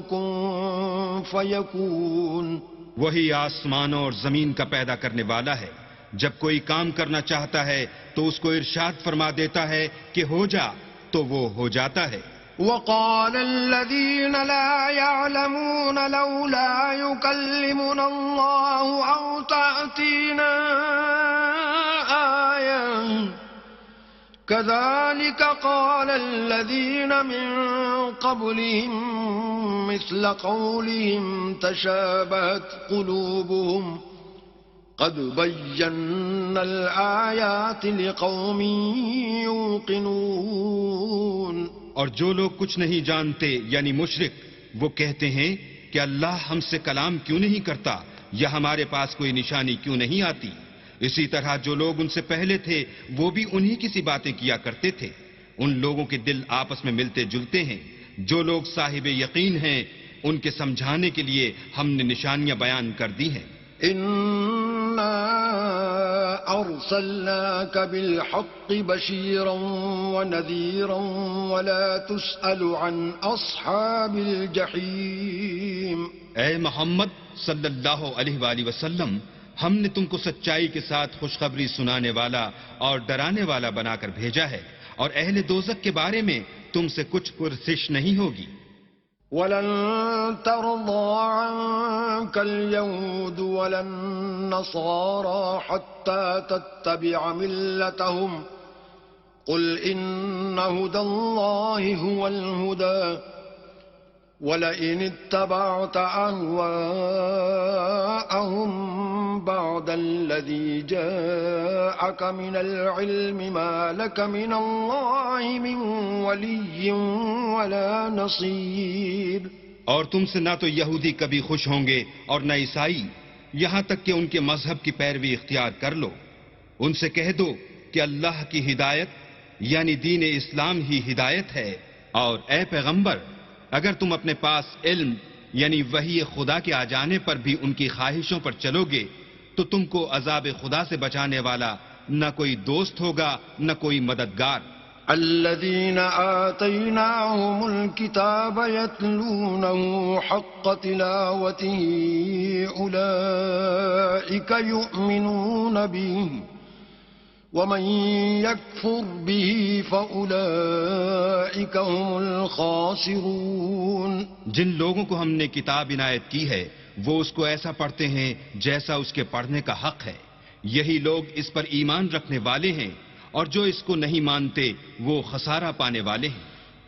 كن فيكون۔ وہی آسمانوں اور زمین کا پیدا کرنے والا ہے، جب کوئی کام کرنا چاہتا ہے تو اس کو ارشاد فرما دیتا ہے کہ ہو جا، تو وہ ہو جاتا ہے۔ وقال الذين لا يعلمون لولا يكلمنا الله أو تأتينا آية كذلك قال الذين من قبلهم مثل قولهم تشابهت قلوبهم قد بينا الآيات لقوم يوقنون۔ اور جو لوگ کچھ نہیں جانتے یعنی مشرک، وہ کہتے ہیں کہ اللہ ہم سے کلام کیوں نہیں کرتا یا ہمارے پاس کوئی نشانی کیوں نہیں آتی۔ اسی طرح جو لوگ ان سے پہلے تھے وہ بھی انہی کی سی باتیں کیا کرتے تھے۔ ان لوگوں کے دل آپس میں ملتے جلتے ہیں۔ جو لوگ صاحب یقین ہیں ان کے سمجھانے کے لیے ہم نے نشانیاں بیان کر دی ہیں۔ أرسلناك بالحق بشيرا ونذيرا ولا تسأل عن أصحاب الجحيم۔ اے محمد صلی اللہ علیہ وآلہ وسلم، ہم نے تم کو سچائی کے ساتھ خوشخبری سنانے والا اور ڈرانے والا بنا کر بھیجا ہے، اور اہل دوزخ کے بارے میں تم سے کچھ پرسش نہیں ہوگی۔ ولن ترضى عنك اليهود ولا النصارى حتى تتبع ملتهم قل إن هدى الله هو الهدى ولئن اتبعت أهواءهم بعد الذي جاءك من العلم ما لك من الله من ولي ولا نصير۔ اور تم سے نہ تو یہودی کبھی خوش ہوں گے اور نہ عیسائی، یہاں تک کہ ان کے مذہب کی پیروی اختیار کر لو. ان سے کہہ دو کہ اللہ کی ہدایت یعنی دین اسلام ہی ہدایت ہے. اور اے پیغمبر، اگر تم اپنے پاس علم یعنی وحی خدا کے آ جانے پر بھی ان کی خواہشوں پر چلو گے تو تم کو عذاب خدا سے بچانے والا نہ کوئی دوست ہوگا نہ کوئی مددگار. الذين آتيناهم الكتاب يتلونه حق تلاوته أولئك يؤمنون به ومن يكفر به فأولئك هم الخاسرون. جن لوگوں کو ہم نے کتاب عنایت کی ہے وہ اس کو ایسا پڑھتے ہیں جیسا اس کے پڑھنے کا حق ہے. یہی لوگ اس پر ایمان رکھنے والے ہیں، اور جو اس کو نہیں مانتے وہ خسارہ پانے والے ہیں.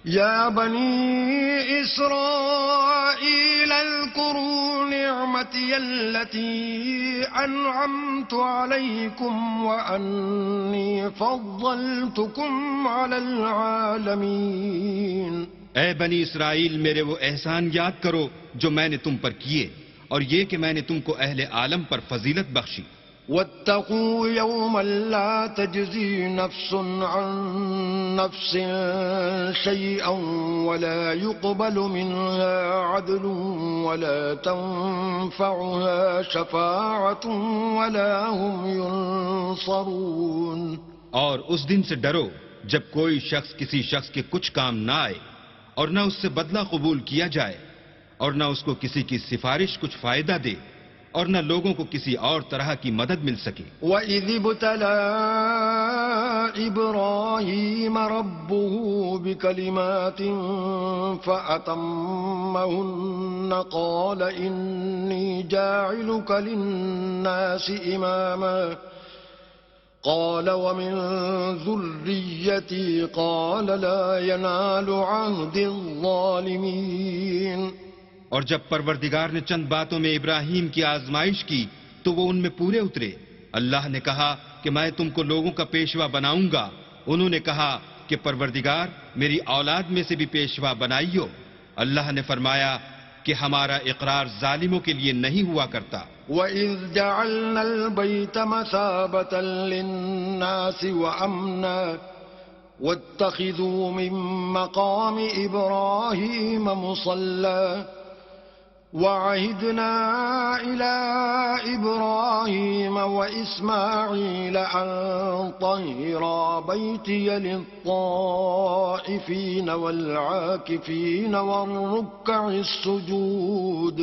یا بنی اسرائیل اذکروا نعمتی التي انعمت علیکم وانی فضلتکم علی العالمین. اے بنی اسرائیل، میرے وہ احسان یاد کرو جو میں نے تم پر کیے، اور یہ کہ میں نے تم کو اہل عالم پر فضیلت بخشی. واتقوا يوما لا تجزي نفس عن نفس شيئا ولا يقبل منها عدل ولا تنفعها شفاعة ولا هم ينصرون. اور اس دن سے ڈرو جب کوئی شخص کسی شخص کے کچھ کام نہ آئے اور نہ اس سے بدلہ قبول کیا جائے اور نہ اس کو کسی کی سفارش کچھ فائدہ دے اور نہ لوگوں کو کسی اور طرح کی مدد مل سکے. وَإِذِ ابْتَلَىٰ إِبْرَاهِيمَ رَبُّهُ بِكَلِمَاتٍ فَأَتَمَّهُنَّ قَالَ إِنِّي جَاعِلُكَ لِلنَّاسِ إِمَامًا قَالَ وَمِن ذُرِّيَّتِي قَالَ لَا يَنَالُ عَهْدِ الظَّالِمِينَ. اور جب پروردگار نے چند باتوں میں ابراہیم کی آزمائش کی تو وہ ان میں پورے اترے. اللہ نے کہا کہ میں تم کو لوگوں کا پیشوا بناؤں گا. انہوں نے کہا کہ پروردگار میری اولاد میں سے بھی پیشوا بنائیو. اللہ نے فرمایا کہ ہمارا اقرار ظالموں کے لیے نہیں ہوا کرتا. وَإِذْ جَعَلْنَا الْبَيْتَ مَثَابَةً لِلنَّاسِ وَأَمْنًا وَاتَّخِذُوا مِن مَّقَامِ إِبْرَاهِيمَ مُصَلًّى وَعَهِدْنَا إِلَىٰ إِبْرَاهِيمَ وَإِسْمَاعِيلَ أَن طَهِّرَا بَيْتِيَ لِلطَّائِفِينَ وَالْعَاكِفِينَ وَالرُّكَّعِ السُّجُودِ.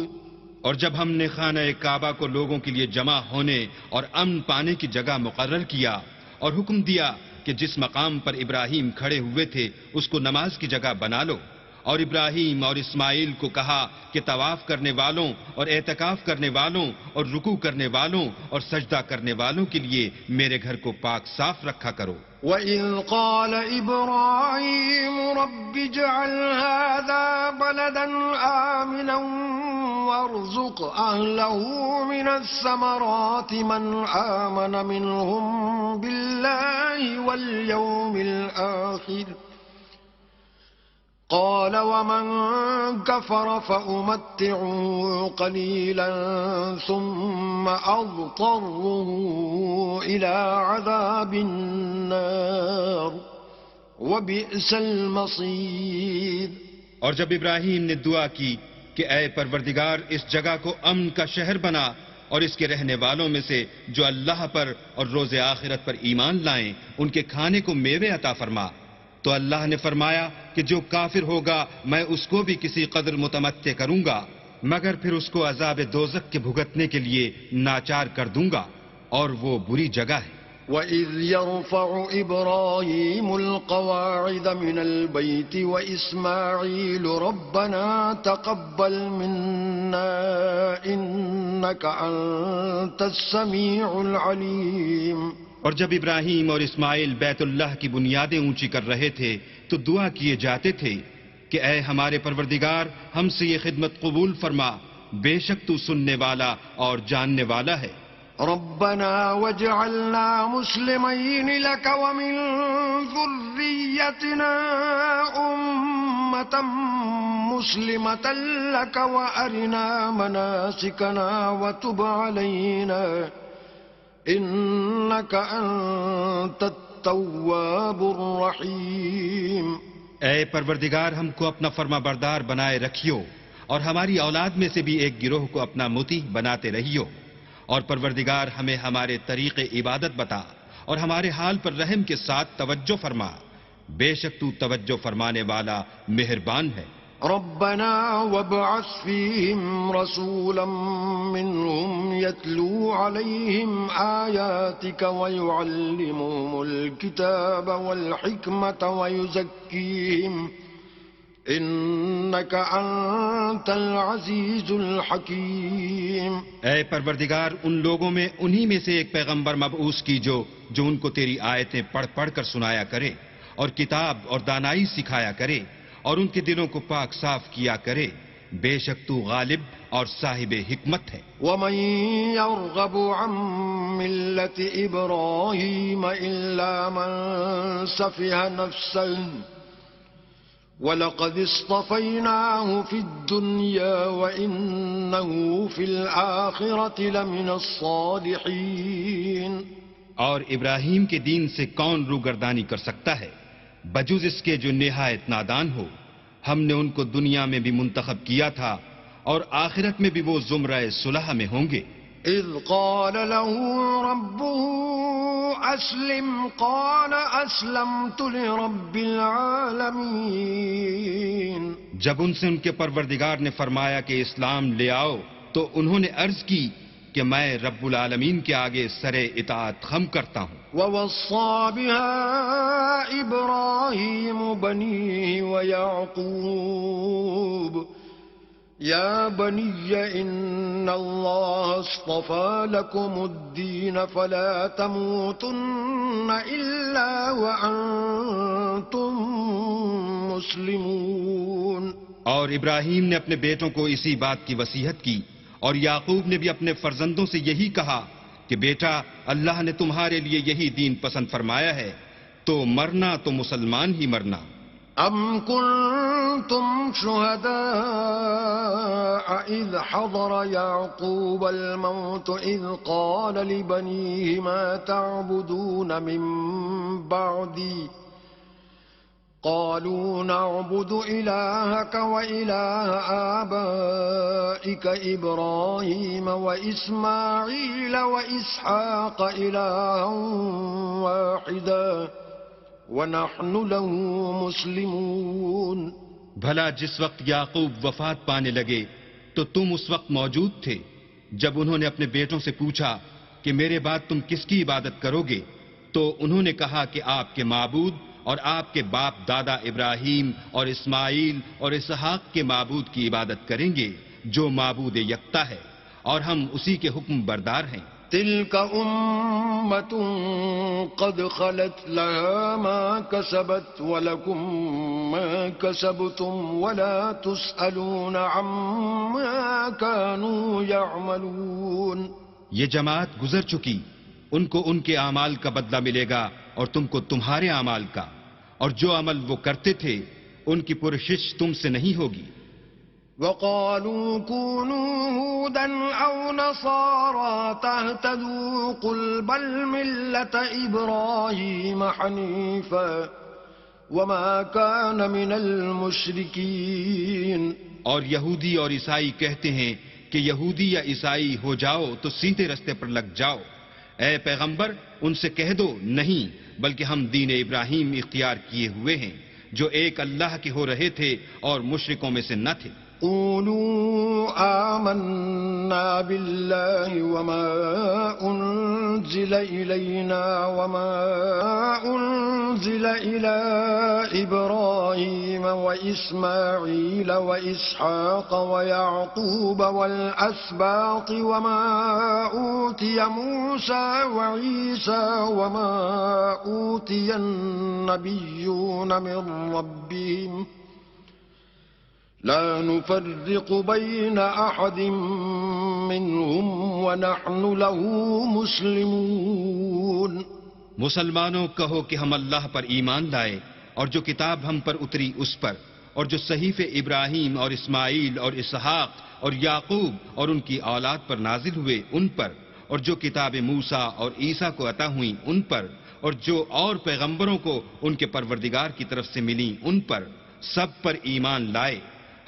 اور جب ہم نے خانہ کعبہ کو لوگوں کے لیے جمع ہونے اور امن پانے کی جگہ مقرر کیا اور حکم دیا کہ جس مقام پر ابراہیم کھڑے ہوئے تھے اس کو نماز کی جگہ بنا لو، اور ابراہیم اور اسماعیل کو کہا کہ طواف کرنے والوں اور اعتکاف کرنے والوں اور رکوع کرنے والوں اور سجدہ کرنے والوں کے لیے میرے گھر کو پاک صاف رکھا کرو. وَإِذْ قَالَ إِبْرَاهِيمُ رَبِّ اجْعَلْ هَٰذَا بَلَدًا آمِنًا وَارْزُقْ أَهْلَهُ مِنَ الثَّمَرَاتِ مَنْ آمَنَ مِنْهُم بِاللَّهِ وَالْيَوْمِ الْآخِرِ قال ومن كفر فأمتعه قليلا ثم أضطره إلى عذاب النار وبئس المصير. اور جب ابراہیم نے دعا کی کہ اے پروردگار اس جگہ کو امن کا شہر بنا اور اس کے رہنے والوں میں سے جو اللہ پر اور روز آخرت پر ایمان لائیں ان کے کھانے کو میوے عطا فرما، تو اللہ نے فرمایا کہ جو کافر ہوگا میں اس کو بھی کسی قدر متمتع کروں گا مگر پھر اس کو عذاب دوزخ کے بھگتنے کے لیے ناچار کر دوں گا، اور وہ بری جگہ ہے. وَإِذْ يَرْفَعُ إِبْرَاهِيمُ الْقَوَاعِدَ مِنَ الْبَيْتِ وَإِسْمَاعِيلُ رَبَّنَا تَقَبَّلْ مِنَّا إِنَّكَ أَنتَ السَّمِيعُ الْعَلِيمُ. اور جب ابراہیم اور اسماعیل بیت اللہ کی بنیادیں اونچی کر رہے تھے تو دعا کیے جاتے تھے کہ اے ہمارے پروردگار ہم سے یہ خدمت قبول فرما، بے شک تو سننے والا اور جاننے والا ہے. ربنا واجعلنا مسلمين لك ومن ذريتنا أمة مسلمة لك وأرنا مناسكنا وتب علينا إنك أنت التواب الرحيم. اے پروردگار ہم کو اپنا فرما بردار بنائے رکھیو اور ہماری اولاد میں سے بھی ایک گروہ کو اپنا مطیع بناتے رہیو، اور پروردگار ہمیں ہمارے طریق عبادت بتا اور ہمارے حال پر رحم کے ساتھ توجہ فرما، بے شک تو توجہ فرمانے والا مہربان ہے. ربنا وابعث فيهم رسولا منهم يتلو عليهم آياتك ويعلمهم الكتاب والحكمة ويزكيهم إنك أنت العزيز الحكيم. اے پروردگار ان لوگوں میں انہی میں سے ایک پیغمبر مبعوث کیجو جو ان کو تیری آیتیں پڑھ پڑھ کر سنایا کرے اور کتاب اور دانائی سکھایا کرے اور ان کے دلوں کو پاک صاف کیا کرے، بے شک تو غالب اور صاحب حکمت ہے. ومن يرغب عن ملة إبراهيم إلا من سفه نفسه ولقد اصطفيناه في الدنيا وإنه في الآخرة لمن الصالحين. اور ابراہیم کے دین سے کون روگردانی کر سکتا ہے بجز اس کے جو نہایت نادان ہو؟ ہم نے ان کو دنیا میں بھی منتخب کیا تھا اور آخرت میں بھی وہ زمرہ صلح میں ہوں گے. اذ قال له ربه اسلم قال اسلمت لرب العالمین. جب ان سے ان کے پروردگار نے فرمایا کہ اسلام لے آؤ تو انہوں نے عرض کی کہ میں رب العالمین کے آگے سر اطاعت خم کرتا ہوں. ووصى بها إبراهيم بنيه ويعقوب يا بني إن الله اصطفى لكم الدين فلا تموتن إلا وأنتم مسلمون. اور ابراہیم نے اپنے بیٹوں کو اسی بات کی وصیت کی اور یعقوب نے بھی اپنے فرزندوں سے یہی کہا کہ بیٹا اللہ نے تمہارے لیے یہی دین پسند فرمایا ہے تو مرنا تو مسلمان ہی مرنا. ام کنتم شہداء اذ حضر یعقوب الموت اذ قال لبنیہ ما تعبدون من بعدی قالوا نعبد إلهك وإله آبائك إبراهيم وإسماعيل وإسحاق إلها واحدا ونحن له مسلمون. بھلا جس وقت یعقوب وفات پانے لگے تو تم اس وقت موجود تھے جب انہوں نے اپنے بیٹوں سے پوچھا کہ میرے بعد تم کس کی عبادت کرو گے؟ تو انہوں نے کہا کہ آپ کے معبود اور آپ کے باپ دادا ابراہیم اور اسماعیل اور اسحاق کے معبود کی عبادت کریں گے جو معبود یکتا ہے اور ہم اسی کے حکم بردار ہیں. تلك أمة قد خلت لها ما كسبت ولكم ما كسبتم ولا تسألون عما كانوا يعملون. یہ جماعت گزر چکی، ان کو ان کے اعمال کا بدلہ ملے گا اور تم کو تمہارے اعمال کا، اور جو عمل وہ کرتے تھے ان کی پرسش تم سے نہیں ہوگی. وقالوا كونوا هودا أو نصارى تهتدوا قل بل ملة إبراهيم حنيفا وما كان من المشركين. اور یہودی اور عیسائی کہتے ہیں کہ یہودی یا عیسائی ہو جاؤ تو سیدھے رستے پر لگ جاؤ. اے پیغمبر ان سے کہہ دو نہیں، بلکہ ہم دین ابراہیم اختیار کیے ہوئے ہیں جو ایک اللہ کے ہو رہے تھے اور مشرکوں میں سے نہ تھے. قولوا آمنا بالله وما أنزل إلينا وما أنزل إلى إبراهيم وإسماعيل وإسحاق ويعقوب والأسباط وما أوتي موسى وعيسى وما أوتي النبيون من ربهم لا نفرق بين أحد منهم ونحن له مسلمون. مسلمانوں کہو کہ ہم اللہ پر ایمان لائے اور جو کتاب ہم پر اتری اس پر اور جو صحیفے ابراہیم اور اسماعیل اور اسحاق اور یعقوب اور ان کی اولاد پر نازل ہوئے ان پر، اور جو کتاب موسیٰ اور عیسیٰ کو عطا ہوئیں ان پر، اور جو اور پیغمبروں کو ان کے پروردگار کی طرف سے ملیں ان پر، سب پر ایمان لائے۔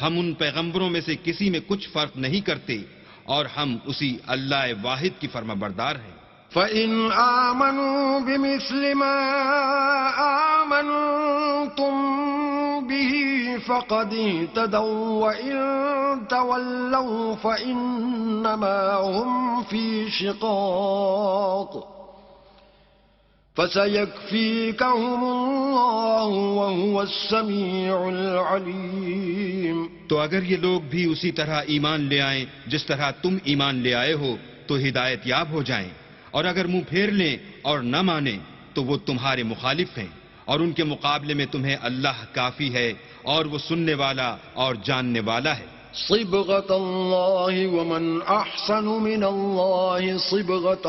ہم ان پیغمبروں میں سے کسی میں کچھ فرق نہیں کرتے، اور ہم اسی اللہ واحد کی فرما بردار ہیں۔ فَإِنْ آمَنُوا بِمِثْلِ مَا آمَنْتُمْ بِهِ فَقَدِ اهْتَدَوْا وَإِنْ تَوَلَّوْا فَإِنَّمَا هُمْ فِي شِقَاقٍ فَسَيَكْفِيكَهُمُ اللَّهُ وَهُوَ السَّمِيعُ الْعَلِيمُ۔ تو اگر یہ لوگ بھی اسی طرح ایمان لے آئیں جس طرح تم ایمان لے آئے ہو تو ہدایت یاب ہو جائیں، اور اگر منہ پھیر لیں اور نہ مانیں تو وہ تمہارے مخالف ہیں، اور ان کے مقابلے میں تمہیں اللہ کافی ہے، اور وہ سننے والا اور جاننے والا ہے۔ صبغة الله ومن أحسن من الله صبغة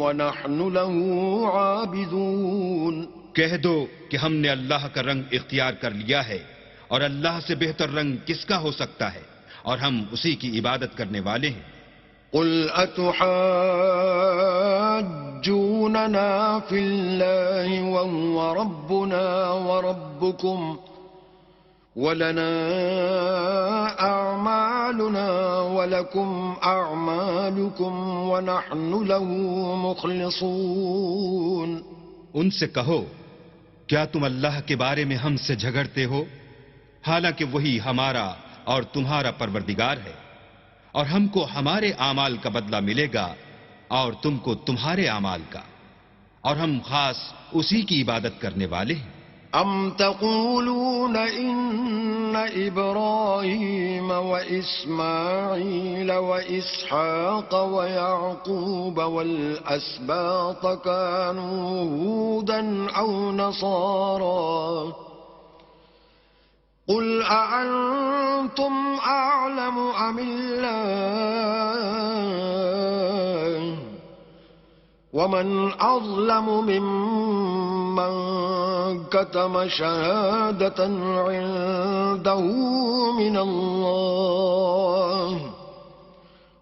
ونحن له عابدون۔ کہہ دو کہ ہم نے اللہ کا رنگ اختیار کر لیا ہے، اور اللہ سے بہتر رنگ کس کا ہو سکتا ہے، اور ہم اسی کی عبادت کرنے والے ہیں۔ قل أتحاجوننا في الله وهو ربنا وربكم ولنا أعمالنا ولكم أعمالكم ونحن له مخلصون۔ ان سے کہو کیا تم اللہ کے بارے میں ہم سے جھگڑتے ہو، حالانکہ وہی ہمارا اور تمہارا پروردگار ہے، اور ہم کو ہمارے اعمال کا بدلہ ملے گا اور تم کو تمہارے اعمال کا، اور ہم خاص اسی کی عبادت کرنے والے ہیں۔ ام تقولون ان ابراہیم واسماعیل واسحاق ویعقوب والاسباط كانوا هودا او نصارا قل أأنتم أعلم أم الله ومن أظلم ممن كتم شهادة عنده من الله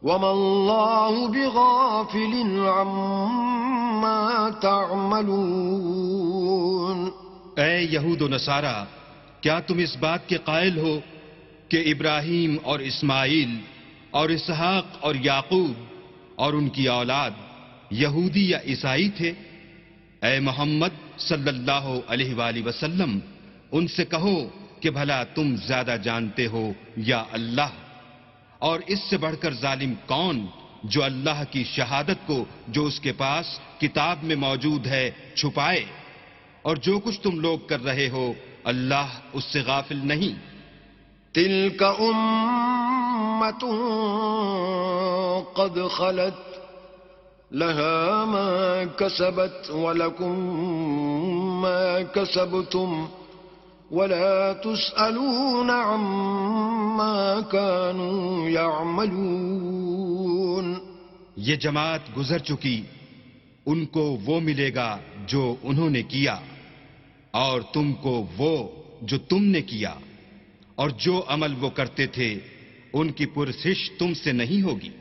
وما الله بغافل عما تعملون۔ اے یہود و نصارہ، کیا تم اس بات کے قائل ہو کہ ابراہیم اور اسماعیل اور اسحاق اور یعقوب اور ان کی اولاد یہودی یا عیسائی تھے؟ اے محمد صلی اللہ علیہ وآلہ وسلم، ان سے کہو کہ بھلا تم زیادہ جانتے ہو یا اللہ؟ اور اس سے بڑھ کر ظالم کون جو اللہ کی شہادت کو جو اس کے پاس کتاب میں موجود ہے چھپائے؟ اور جو کچھ تم لوگ کر رہے ہو اللہ اس سے غافل نہیں۔ تلك أمة قد خلت لها ما كسبت ولكم ما كسبتم ولا تسألون عما كانوا يعملون۔ یہ جماعت گزر چکی، ان کو وہ ملے گا جو انہوں نے کیا، اور تم کو وہ جو تم نے کیا، اور جو عمل وہ کرتے تھے ان کی پرسش تم سے نہیں ہوگی۔